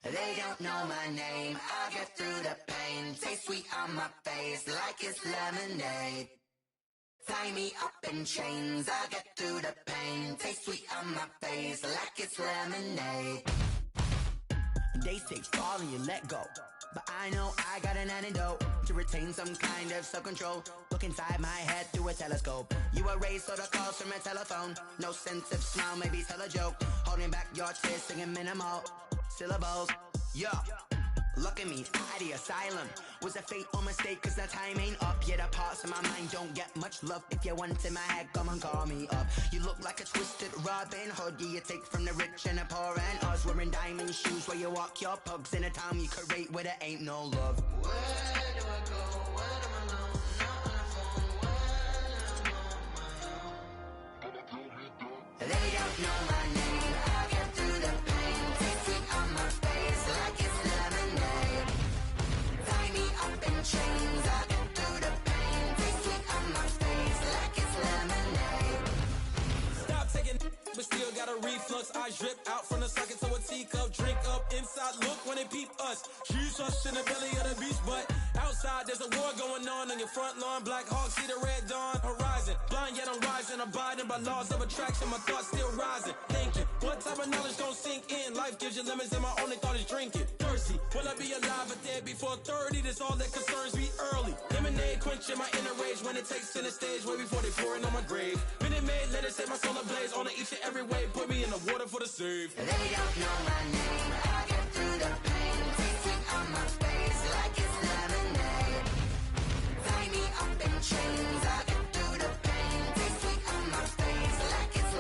They don't know my name, I get through the pain. Taste sweet on my face like it's lemonade. Tie me up in chains, I get through the pain. Taste sweet on my face like it's lemonade. They say fall and you let go, but I know I got an antidote to retain some kind of self-control. Look inside my head through a telescope. You erase all the calls from a telephone. No sense of smile, maybe tell a joke. Holding back your tears, singing minimal syllables. Yeah, look at me, out the asylum. Was a fate or mistake, cause the time ain't up. Yet the parts of my mind don't get much love. If you want in my head, come and call me up. You look like a twisted Robin Hood. Yeah, you take from the rich and the poor and us. Wearing diamond shoes where you walk your pugs. In a town you create where there ain't no love. Where do I go? When I'm alone? Not on the phone. When I'm on my own. They don't know my name. I get through the pain. Taste sweet on my face like it's lemonade. Tie me up in chains. I get through the pain. Taste sweet on my face like it's lemonade. Stop taking but still got a reflux. Eyes drip out from the socket to a teacup. Drink up inside, look when they peep us. Shoes us in the belly of the beast, but outside there's a war going on your front lawn. Black Hawk, see the red dawn horizon. Blind yet I'm rising, abiding by laws of attraction. My thoughts still rising, thinking what type of knowledge gon' sink in? Life gives you lemons and my only thought is drinking. Thirsty, will I be alive or dead before 30? That's all that concerns me early. Lemonade quenching my inner rage when it takes center stage way before they pour it on my grave. Minute Maid, let it set my soul ablaze on each and every way. Put me in the water for the save. They don't know my name. I get through the pain. Taste sweet on my face like it's lemonade. Tie me up in chains. I get through the pain. Taste sweet on my face like it's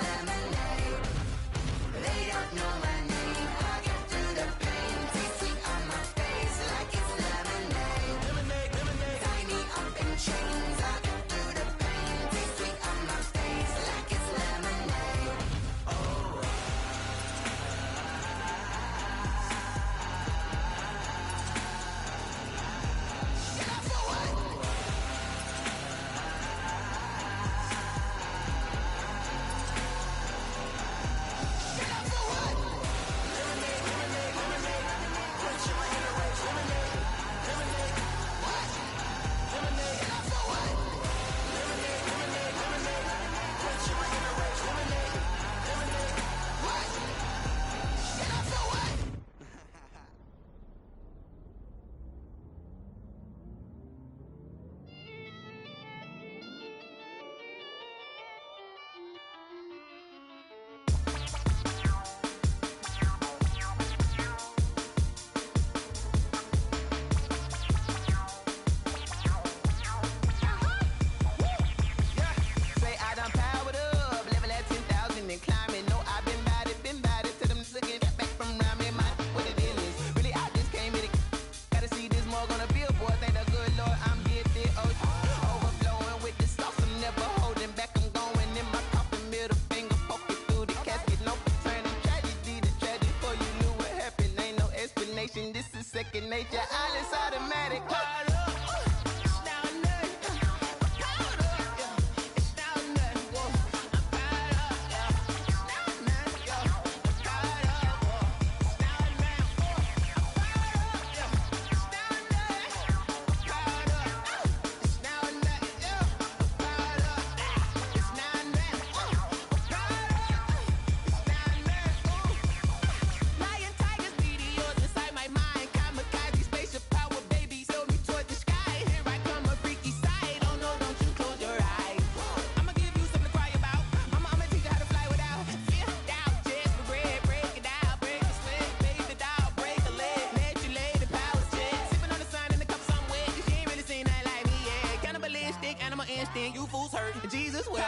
second nature. All is automatic. You fools hurt. Jesus will.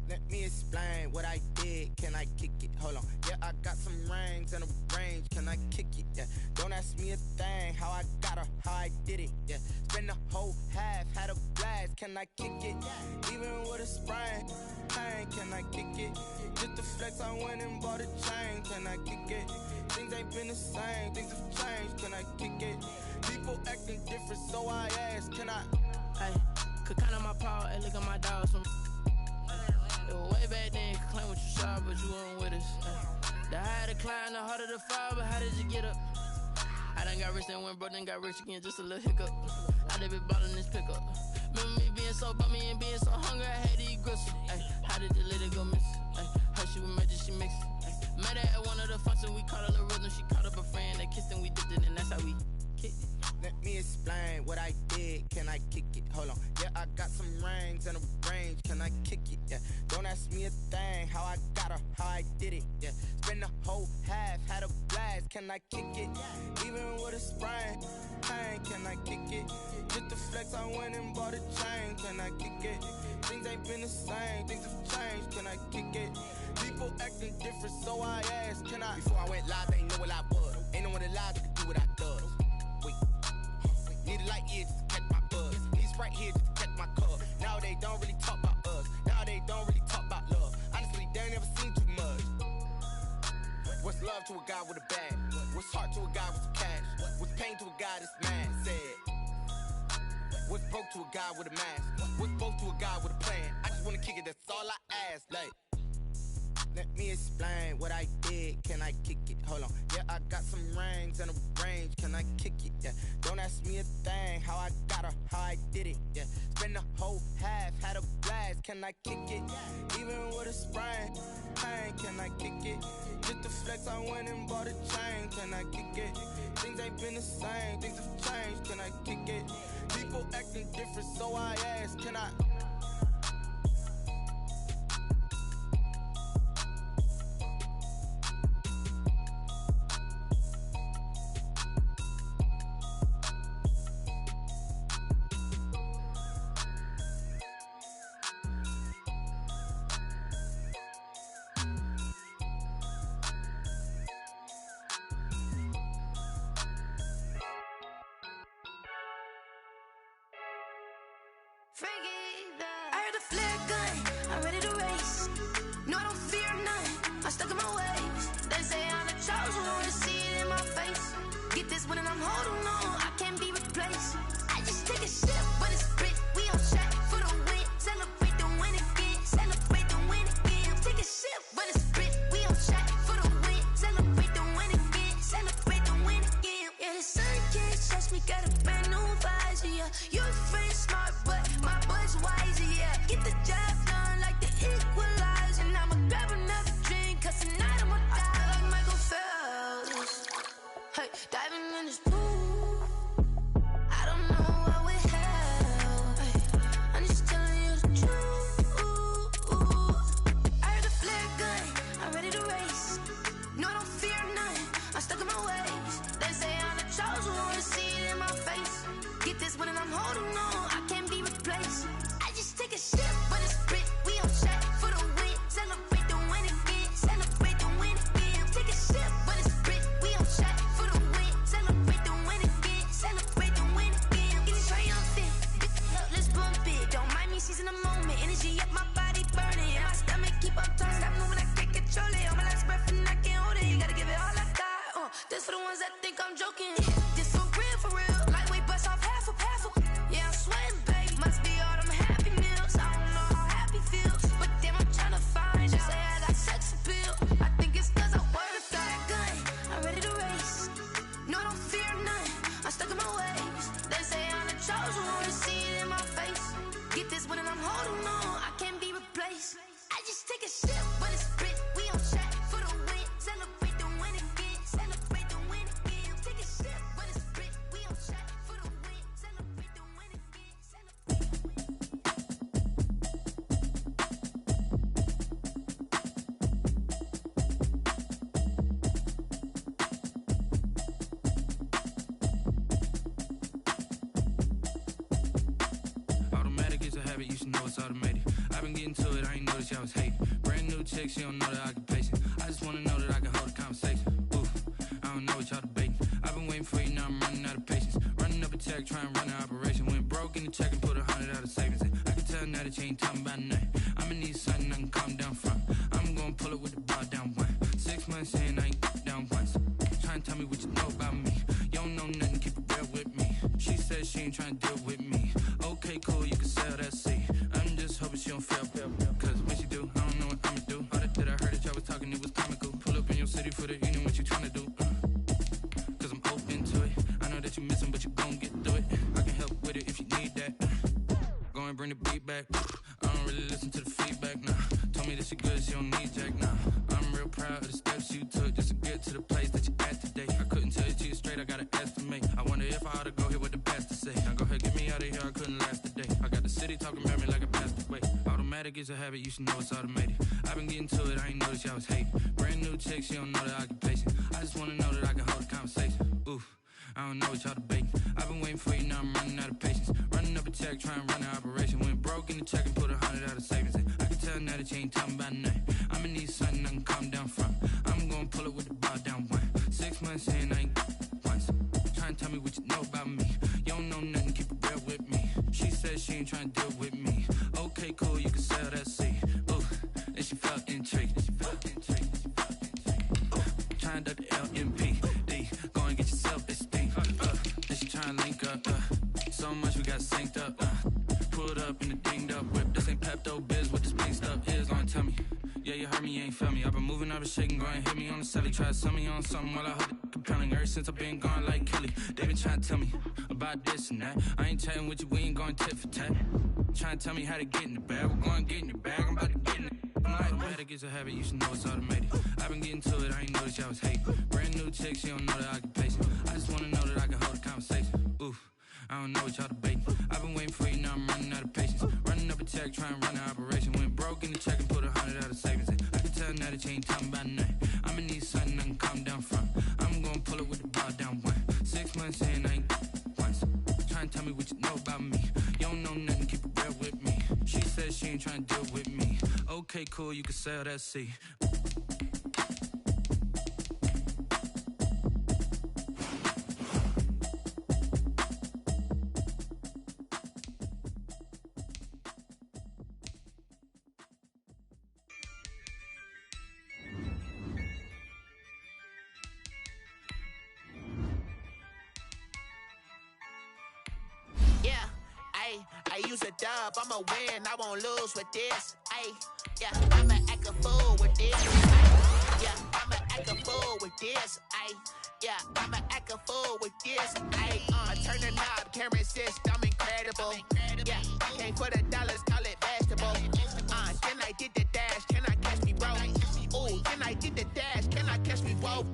Let me explain what I did. Can I kick it? Hold on. Yeah, I got some rings and a range. Can I kick it? Yeah. Don't ask me a thing. How I got her, how I did it. Yeah. Spend the whole half, had a blast. Can I kick it? Even with a sprain. Pain, can I kick it? Just the flex, I went and bought a chain. Can I kick it? Things ain't been the same. Things have changed. Can I kick it? People acting different, so I ask. Can I? Hey, could count on my power and look at my dogs from. Way back then, you could claim what you saw, but you weren't with us. The higher the climb, the harder the fall, but how did you get up? I done got rich, then went broke, then got rich again, just a little hiccup. I done been ballin' this pickup. Remember me being so bummy and being so hungry, I had to eat gristle. Ay, how did the lady go miss? Ay, how she was magic, she mixed. Met her at one of the functions, we caught a little rhythm, she caught up a friend, they kissed and we dipped it, and that's how we kicked it. Let me explain what I did. Can I kick it? Hold on. Yeah, I got some rings and a range. Can I kick it? Yeah. Don't ask me a thing. How I got her, how I did it. Yeah. Spend the whole half, had a blast. Can I kick it? Even with a sprain. Pain, can I kick it? Just the flex, I went and bought a chain. Can I kick it? Things ain't been the same. Things have changed. Can I kick it? People acting different, so I asked. Can I? Before I went live, they ain't know what I was. Ain't no one alive that could do what I does. Wait. Need a light here just to catch my buzz. Need Sprite here just to catch my cup. Now they don't really talk about us. Now they don't really talk about love. Honestly, they ain't never seen too much. What's love to a guy with a bag? What's heart to a guy with some cash? What's pain to a guy that's mad? Said. What's broke to a guy with a mask? What's both to a guy with a plan? I just wanna kick it, that's all I ask. Like. Let me explain what I did. Can I kick it? Hold on. Yeah, I got some rings and a range. Can I kick it? Yeah. Don't ask me a thing. How I got her, how I did it. Yeah. Spend the whole half, had a blast. Can I kick it? Even with a sprain. Pain, can I kick it? Just the flex, I went and bought a chain. Can I kick it? Things ain't been the same. Things have changed. Can I kick it? People acting different, so I ask. Can I? I heard the flare gun, I'm ready to race. No, I don't fear none, I'm stuck in my ways. They say I'm the chosen one, to see it in my face. Get this one and I'm holding on, I can't be replaced. I just take a sip, but it's split. We on track for the win. Celebrate the win again. Celebrate the win again. Take a sip, but it's split. We on track for the win. Celebrate the win again. Celebrate the win again. Yeah, the sun can't touch me. Got a brand new visor. Yeah, your friend smart, but my boy's wiser. Yeah, get the job done like the equalizer. And I'ma grab another drink, 'cause tonight I'ma die like Michael Phelps. Hey, diving in this pool. I don't know what would help. Hey, I'm just telling you the truth. I heard the flare gun, I'm ready to race. No, I don't fear none, I'm stuck in my ways. They say I'm the chosen one, to see it in my face. Get this one and I'm holding on, I can't be replaced. I just take a sip, but it's split. We on track for the win. Celebrate the win again. Celebrate the win again. Take a sip, but it's split. We on track for the win. Celebrate the win again. Celebrate the win again. It's triumphant. Let's bump it. Don't mind me seizing the moment. Energy up, my body burning. And my stomach keep up turning. Stop moving, I can't control it. On my last breath and I can't hold it. You gotta give it all I got. This for the ones that think I'm joking. This for real, for real. Lightweight bust off half a. Yeah, I'm sweating, babe. Must be all them happy meals. I don't know how happy feels, but damn, I'm trying to find out. Say I got sex appeal. I think it's 'cause I wear the fire gun. I'm ready to race. No, I don't fear none. I'm stuck in my ways. They say I'm the chosen one, to see it in my face. Get this one and I'm holding on, I can't be replaced. I just take a sip, but it's split. We on track for the win. Celebrate the win again. Celebrate the win again. Take a sip, but it's split. We on track for the win. Celebrate the win again. Automatic is a habit, you should know it's automated. I've been getting to it, I ain't noticed y'all was hating. Brand new chick, she don't know the occupation. I just wanna know that I can hold a conversation. Ooh, I don't know what y'all debating. I've been waiting for you, now I'm running out of patience. Running up a check, trying to run an operation. Went broke in the check and put 100 out of savings in. I can tell now that you ain't talking about nothing. I'ma need something I can calm down from. I'm gonna pull it with the bar down one. 6 months in, I ain't down once. Trying to tell me what you know about me. You don't know nothing, keep it real with me. She said she ain't trying to deal with me. Okay, cool, you can sell that seat. I'm just hoping she don't fail. Cause when she do, I don't know what I'ma do. All that I heard that y'all was talking, it was comical. Pull up in your city for the evening, what you trying to do? Cause I'm open to it. I know that you missing, but you gon' get through it. I can help with it if you need that. Go and bring the beat back. I don't really listen to the feedback, nah. Told me that she good, she don't need jack, nah. I'm real proud of the steps you took just to get to the place that you at today. I couldn't tell you to you straight, I gotta estimate. I wonder if I ought to go here with the best to say. Now go ahead, get me out of here, I couldn't last a day. I got the city talking about me like I passed away. Automatic is a habit, you should know it's automated. I've been getting to it, I ain't noticed y'all was hating. Brand new chick, she don't know the occupation. I just wanna know that I can hold a conversation. Ooh, I don't know what y'all debating. I've been waiting for you, now I'm running out of patience. Running up a check, trying to run an operation. Went broke in the check and put 100 out of savings in. I can tell now that you ain't talking about nothing. I'ma need something I can calm down from. I'm gonna pull it with the bar down one. 6 months in, I ain't once. Trying to tell me what you know about me. You don't know nothing, keep it real with me. She said she ain't trying to deal with me. Okay, cool, you can sell that seat. Ooh, and she felt intrigued. Trying to duck the LMPD. Go and get your self-esteem. And she trying to link up. So much we got synced up. Pulled up in the dinged up whip. This ain't Pepto-Biz, what this pink stuff is. Gonna tell me. Yeah, you heard me, you ain't felt me. I've been moving, I've been shaking, go and hit me on the celly. Try to sell me on something while I hold it compelling. Ever since I've been gone like Kelly, they been trying to tell me about this and that. I ain't chatting with you, we ain't going tit for tat. Trying to tell me how to get in the bag. We're going to get in the bag, I'm about to get in it. Automatic is a habit, you should know it's automated. I've been getting to it, I ain't noticed y'all was hating. Brand new chick, she don't know the occupation. I just wanna know that I can hold a conversation. Ooh, I don't know what y'all debating. I've been waiting for you, now I'm running out of patience. Running up a check, trying to run an operation. Went broke in the check and put 100 out of savings in. I can tell now that you ain't talking about nothing. I'ma need something I can calm down from. I'm gonna pull it with the bar down one. 6 months in, I ain't once. Trying to tell me what you know about me. You don't know nothing, keep it real with me. She said she ain't trying to deal with me. Okay, cool, you can sell that seat. use a dub, I'ma win, I won't lose with this. Ay, yeah, I'ma act a fool with this. Ay, yeah, I'ma act a fool with this. Ay, yeah, I'ma act a fool with this. Ay, turn the knob, can't resist, I'm incredible. Yeah, came for the dollars, call it vegetable. Then I did the dash, can I catch me, bro? Ooh, then I did the dash, can I catch me, bro?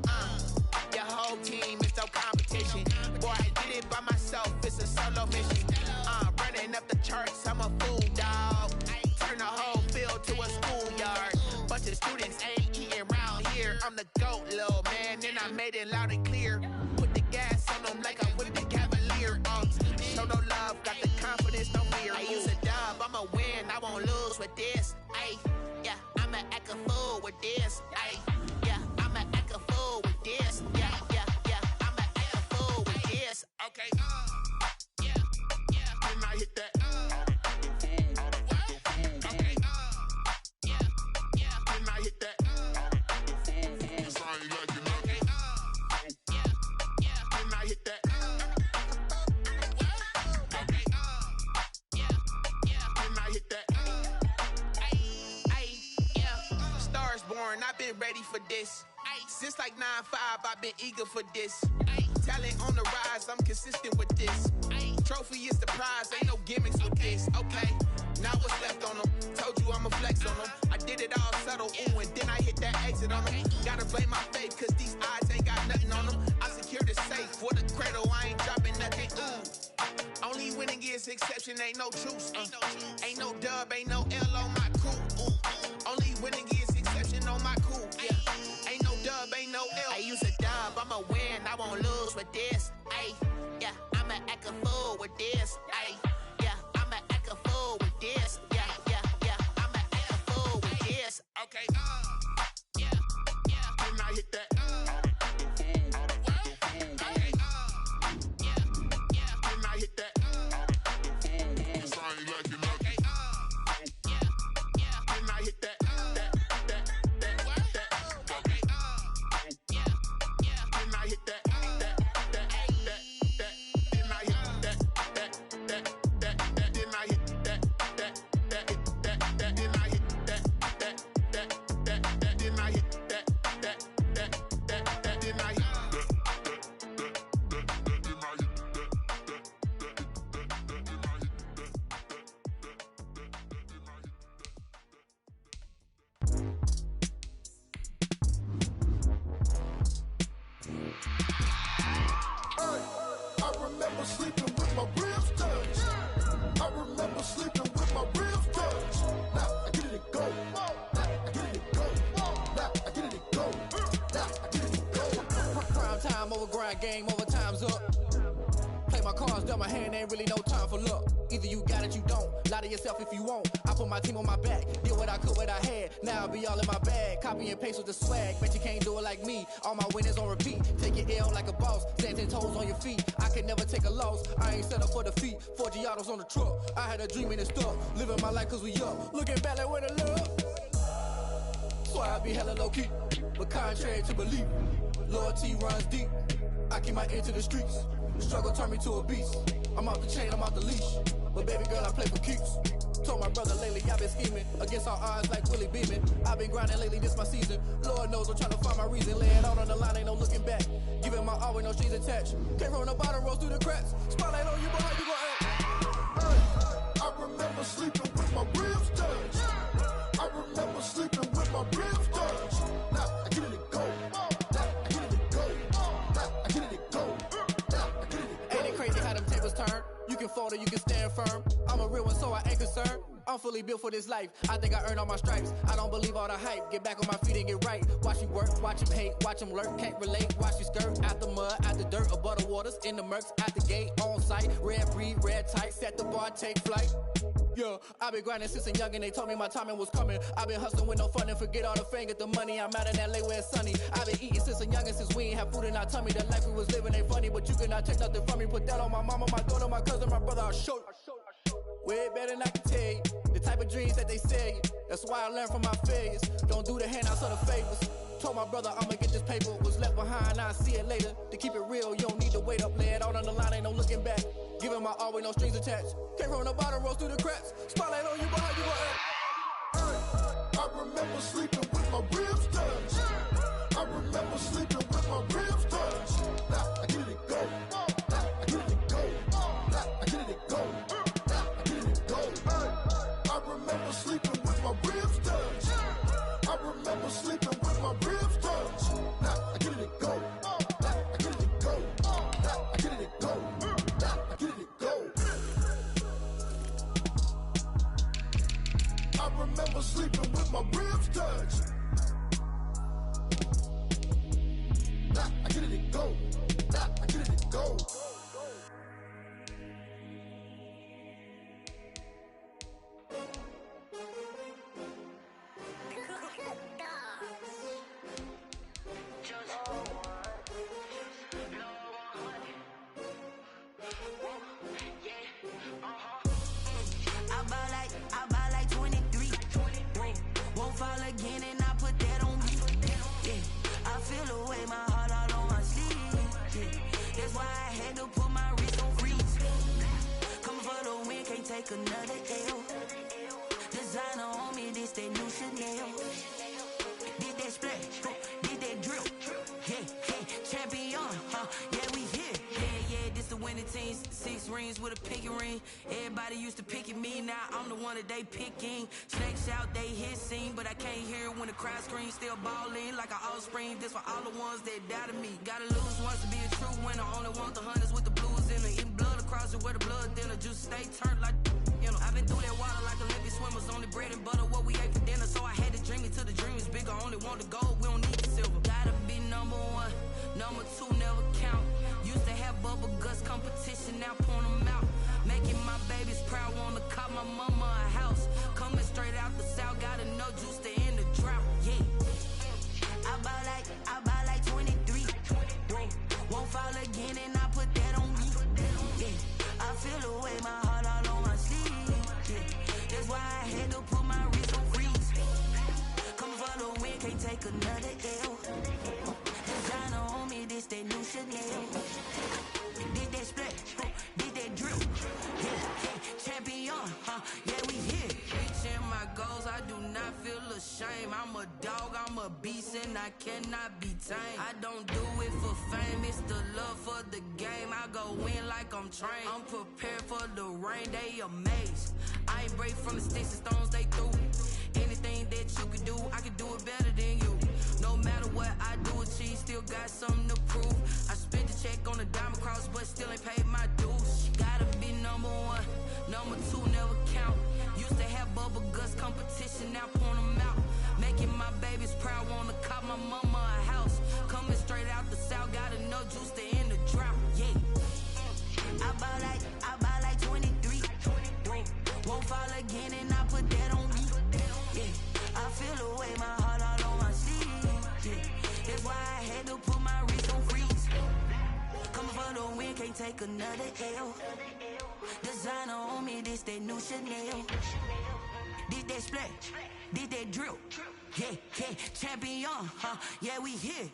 Your whole team is no competition. Boy, I did it by myself, it's a solo mission. Running up the charts, I'm a fool, dog. Turn the whole field to a schoolyard. Bunch of students ain't eating round here. I'm the GOAT, little man, and I made it loud and clear. Put the gas on them like I whipped the Cavalier. Show no love, got the confidence, no fear. I use a dub, I'ma win, I won't lose with this. Ay, yeah, I'ma act a fool with this. Ay, yeah, I'ma act a fool with this. Yeah, yeah, yeah, I'ma act a fool with this. Okay, yeah, yeah, then I hit that. Okay, yeah, yeah, then I hit that. Cause I ain't like it nothing. Yeah, yeah, then I hit that. Okay, yeah, yeah, then I hit that. Ay, yeah, stars born, I've been ready for this. Since like 9-5, I've been eager for this. Talent on the rise, I'm consistent with this. Trophy is the prize, ain't no gimmicks with this. Okay, now what's left on them? Told you I'ma flex on them. I did it all subtle, ooh, and then I hit that exit on them. Gotta blame my faith, cause these odds ain't got nothing on them. I secured the safe for the cradle, I ain't dropping nothing, ooh. Only winning is exception, ain't no truce. Ain't no dub, ain't no L on my crew. Only winning is exception on my crew. Yeah. Ain't no dub, ain't no L. I use a dub, I'ma win, I won't lose with this. Ay, yeah, I'ma act a fool with this. Ay, yeah, I'ma act a fool with this. Yeah, yeah, yeah, I'ma act a fool with this. Okay, yeah, yeah, then I hit that. Okay, yeah, yeah, then I hit that. Cause I ain't like it nothing. Okay, yeah, yeah, then I hit that. Game over, time's up. Play my cards, dealt my hand, ain't really no time for luck. Either you got it, you don't. Lie to yourself if you won't. I put my team on my back, did what I could, what I had. Now I'll be all in my bag. Copy and paste with the swag. Bet you can't do it like me. All my winners on repeat. Take your L like a boss. Stand 10 toes on your feet. I can never take a loss. I ain't set up for defeat. 4 Giottos on the truck. I had a dream and it's stuck. Living my life cause we up. Looking back like where the love. So I be hella low key. But contrary to belief, loyalty runs deep. I keep my ear to the streets. Struggle turned me to a beast. I'm off the chain, I'm off the leash. But baby girl, I play for keeps. Told my brother lately, I've been scheming. Against all odds like Willie Beeman. I've been grinding lately, this my season. Lord knows I'm trying to find my reason. Lay it out on the line, ain't no looking back. Giving my all with no strings attached. Came from the bottom, rose through the cracks. Spotlight on you, boy, how you gon' act? I remember sleeping with my ribs touched. I remember sleeping with my ribs touched. Now I get it to go. You can fold or you can stand firm. I'm a real one, so I ain't concerned. I'm fully built for this life. I think I earned all my stripes. I don't believe all the hype. Get back on my feet and get right. Watch you work, watch him hate, watch him lurk. Can't relate, watch you skirt. Out the mud, out the dirt, above the waters. In the murks, out the gate, on site. Red breed, red tight. Set the bar, take flight. Yeah, I've been grinding since a young and they told me my timing was coming. I've been hustling with no fun and forget all the fame, get the money. I'm out in LA where it's sunny. I've been eating since a young and since we ain't have food in our tummy. The life we was living ain't funny, but you cannot take nothing from me. Put that on my mama, my daughter, my cousin, my brother, I'll show you. Way better than I can tell you. The type of dreams that they sell you. That's why I learned from my failures. Don't do the handouts or the favors. Told my brother I'ma get this paper. Was left behind, I'll see it later. To keep it real, you don't need to wait up. Lay it out on the line, ain't no looking back. Giving my all with no strings attached. Came from the bottom, rose through the cracks. Spotlight on you, but how you gon' act? I remember sleeping with my ribs touched. I remember sleeping with my ribs touched. Now I get it go. Now I get it go. Now I get it go. Now I get it go. I remember sleeping with my ribs touched. I remember sleeping with my ribs touched. Now I get it go. Now I get it go. Now I get it go. Now I get it go. I remember sleeping with my ribs touched. Nah, I get it go. Nah, I get it go. I buy like 23. Won't fall again and I put that on me. Yeah, I feel the way my heart all on my sleeve. Yeah, that's why I had to put my wrist on freeze. Coming for the win, can't take another L. Designer on me, this that new Chanel. Did that splash, did that drill. Yeah, champion, yeah, we here. Yeah, this the winning team. 6 rings with a pinky ring. Everybody used to picking me, now I'm the one that they picking. Snakes out, they hissing, but I can't hear when the crowd screams. Still balling like an offspring. This for all the ones that doubted me. Gotta lose once to be a true winner. Only want the hunters with the blues in it. Eating blood across it where the blood thinner. Just stay turned like, you know. I've been through that water like Olympic swimmers. Only bread and butter, what we ate for dinner. So I had to dream it till the dream is bigger. Only want the gold, we don't need the silver. Gotta be number 1, number 2 never count. Used to have bubble guts competition, now point them out. Making my babies proud, wanna cop my mama a house. Coming straight out the south, got enough juice to end the drought. Yeah, I buy like 23. Won't fall again and I put that on me. Yeah, I feel the way my heart all on my sleeve. Yeah, that's why I had to put my wrist on freeze. Coming for the win, can't take another L. Designer on me, this that new Chanel. Did that splash, did that drill. Yeah, champion, yeah, we here. Reaching my goals, I do not feel ashamed. I'm a dog, I'm a beast, and I cannot be tamed. I don't do it for fame, it's the love for the game. I go in like I'm trained. I'm prepared for the rain, they amazed. I ain't break from the sticks and stones they threw. Anything that you can do, I can do it better than you. No matter what I do, achieve, still got something to prove. I spent the check on the diamond cross, but still ain't paid my dues. Gotta be number 1, number 2 never count. Used to have bubble guts competition, now point them out. Making my babies proud, wanna cop my mama a house. Coming straight out the south, got enough juice to end the drought. Yeah, I buy like 23. Won't fall again and I put that on me. Yeah, I feel the way my heart all on my sleeve. Yeah, that's why I had to put my wrist on freeze. Coming for the win, can't take another L. Designer on me, this that new Chanel. Did that splash, did that drill. Yeah, champion, yeah, we here.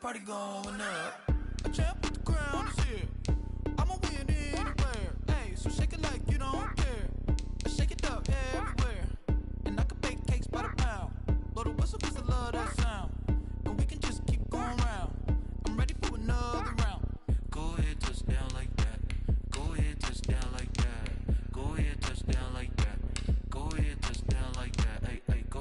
Party going up. A champ with the crown is here. I'ma win anywhere. Hey, so shake it like you don't care. Shake it up everywhere. And I can bake cakes by the pound. Blow the whistle 'cause I love that sound. And we can just keep going round. I'm ready for another round. Go ahead, touch down like that. Go ahead, touch down like that. Go ahead, touch down like that. Go ahead, touch down like that. Hey, go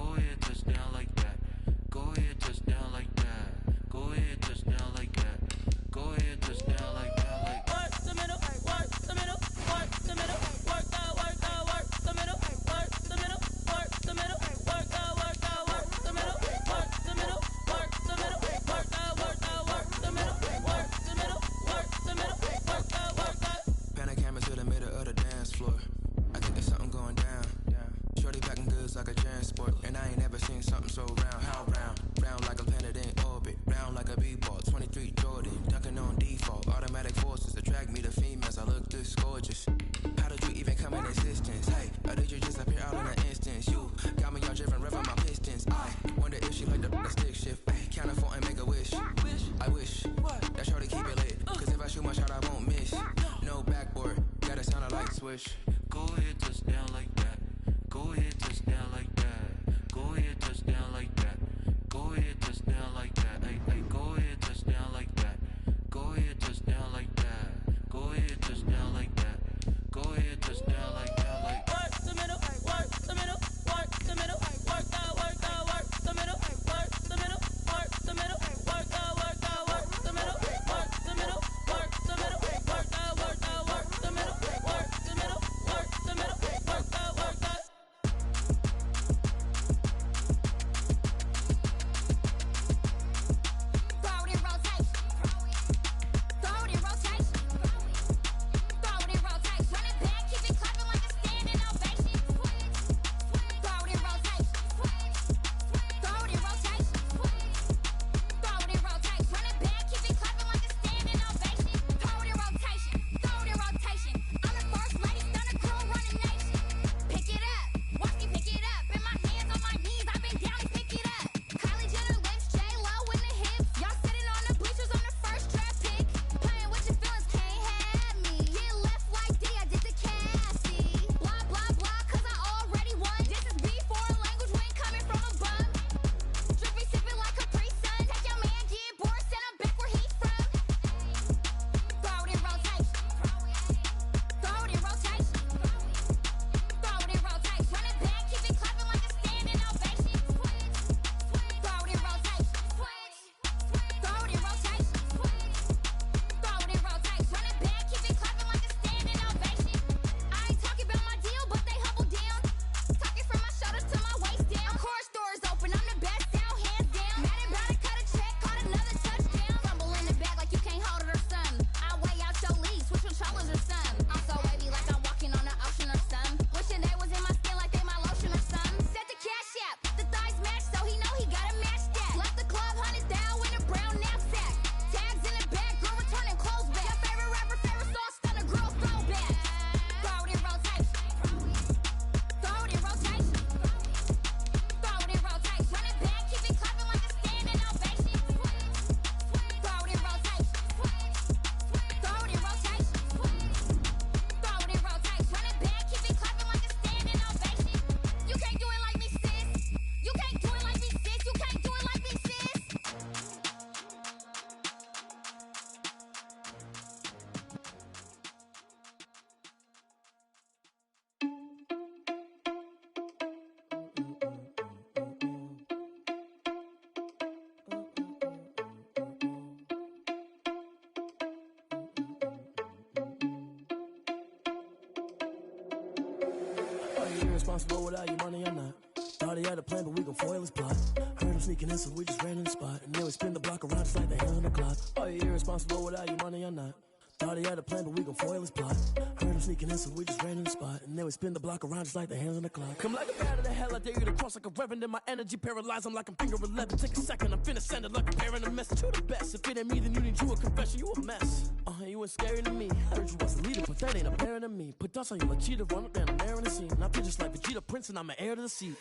irresponsible without your money or not. Thought he had a plan, but we gon' foil his plot. Heard him sneaking in, so we just ran in the spot. And then we spin the block around just like the hands on the clock. Are you irresponsible without your money or not? Thought he had a plan, but we gon' foil his plot. Heard him sneaking in, so we just ran in the spot. And then we spin the block around just like the hands on the clock. Come like a bat of the hell, I dare you to cross like a reverend. In my energy paralyzed, I'm like I'm finger 11. Take a second, I'm finna send it like a parent a message to the best. If it ain't me, then you need you a confession, you a mess. You ain't scary to me. Heard you was a leader, but that ain't apparent to me. Put dust on you like cheetah, run up down, I'm there in the scene. I feel just like Vegeta Prince, and I'm an heir to the seat.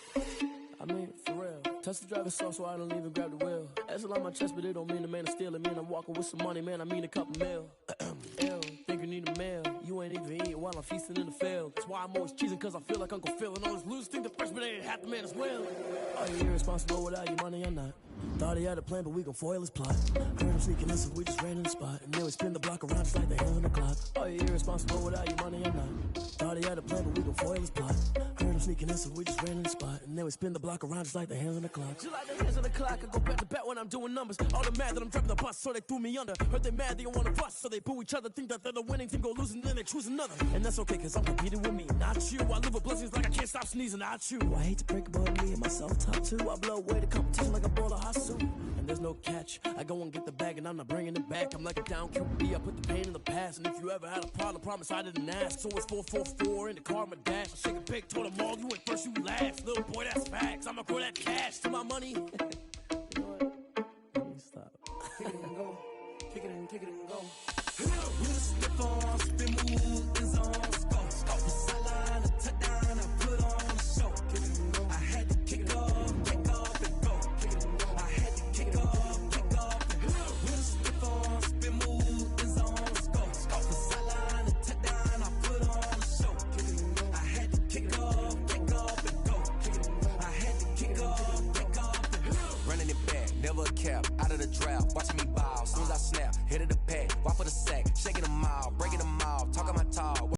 I mean, for real. Touch the driver's soft, so I don't even grab the wheel. That's a lot on my chest, but it don't mean the man is stealing. Man, I'm walking with some money, man, I mean a couple mil. Ew, think you need a meal. You ain't even eating while I'm feasting in the field. That's why I'm always cheesing, cause I feel like Uncle Phil. And all those losers think the freshman ain't half the man as well. Are you irresponsible without your money or not? Thought he had a plan, but we gon' foil his plot. Heard him sneaking in, so we just ran in the spot. And then we spin the block around just like the hands on the clock. Are you irresponsible without your money or not? Thought he had a plan, but we gon' foil his plot. Heard him sneaking in, so we just ran in the spot. And then we spin the block around just like the hands on the clock. Just like the hands on the clock, I go back to back when I'm doing numbers. All the mad that I'm driving the bus, so they threw me under. Heard they mad, they don't wanna bust, so they boo each other. Think that they're the winning team, go losing, then they choose another. And that's okay, cause I'm competing with me, not you. I live with blessings like I can't stop sneezing, not you. I hate to break about me and my self-talk too. I blow away the competition like a ball of hot soup. And there's no catch, I go and get the bag and I'm not bringing it back. I'm like a down QB, I put the pain in the past. And if you ever had a problem, promise I didn't ask. So it's 4-4-4 in the car, my dash. I shake a pig, told them all, you went first, you last. Little boy, that's facts, I'ma grow that cash to my money. You know what? Let me stop. Kick it and go. Kick it and go. With a slip on, spin move, in zone, go. Off the sideline, a touchdown, I put on a show. I had to kick off and go. I had to kick off and go. With a slip on, spin move, in zone, go. Off the sideline, a touchdown, I put on a show. I had to kick off and go. I had to kick off and go. Running it back, never a cap, out of the drought, watching me ball. Soon as I snap, hit of the pack, why for the sack, shaking them all, breaking them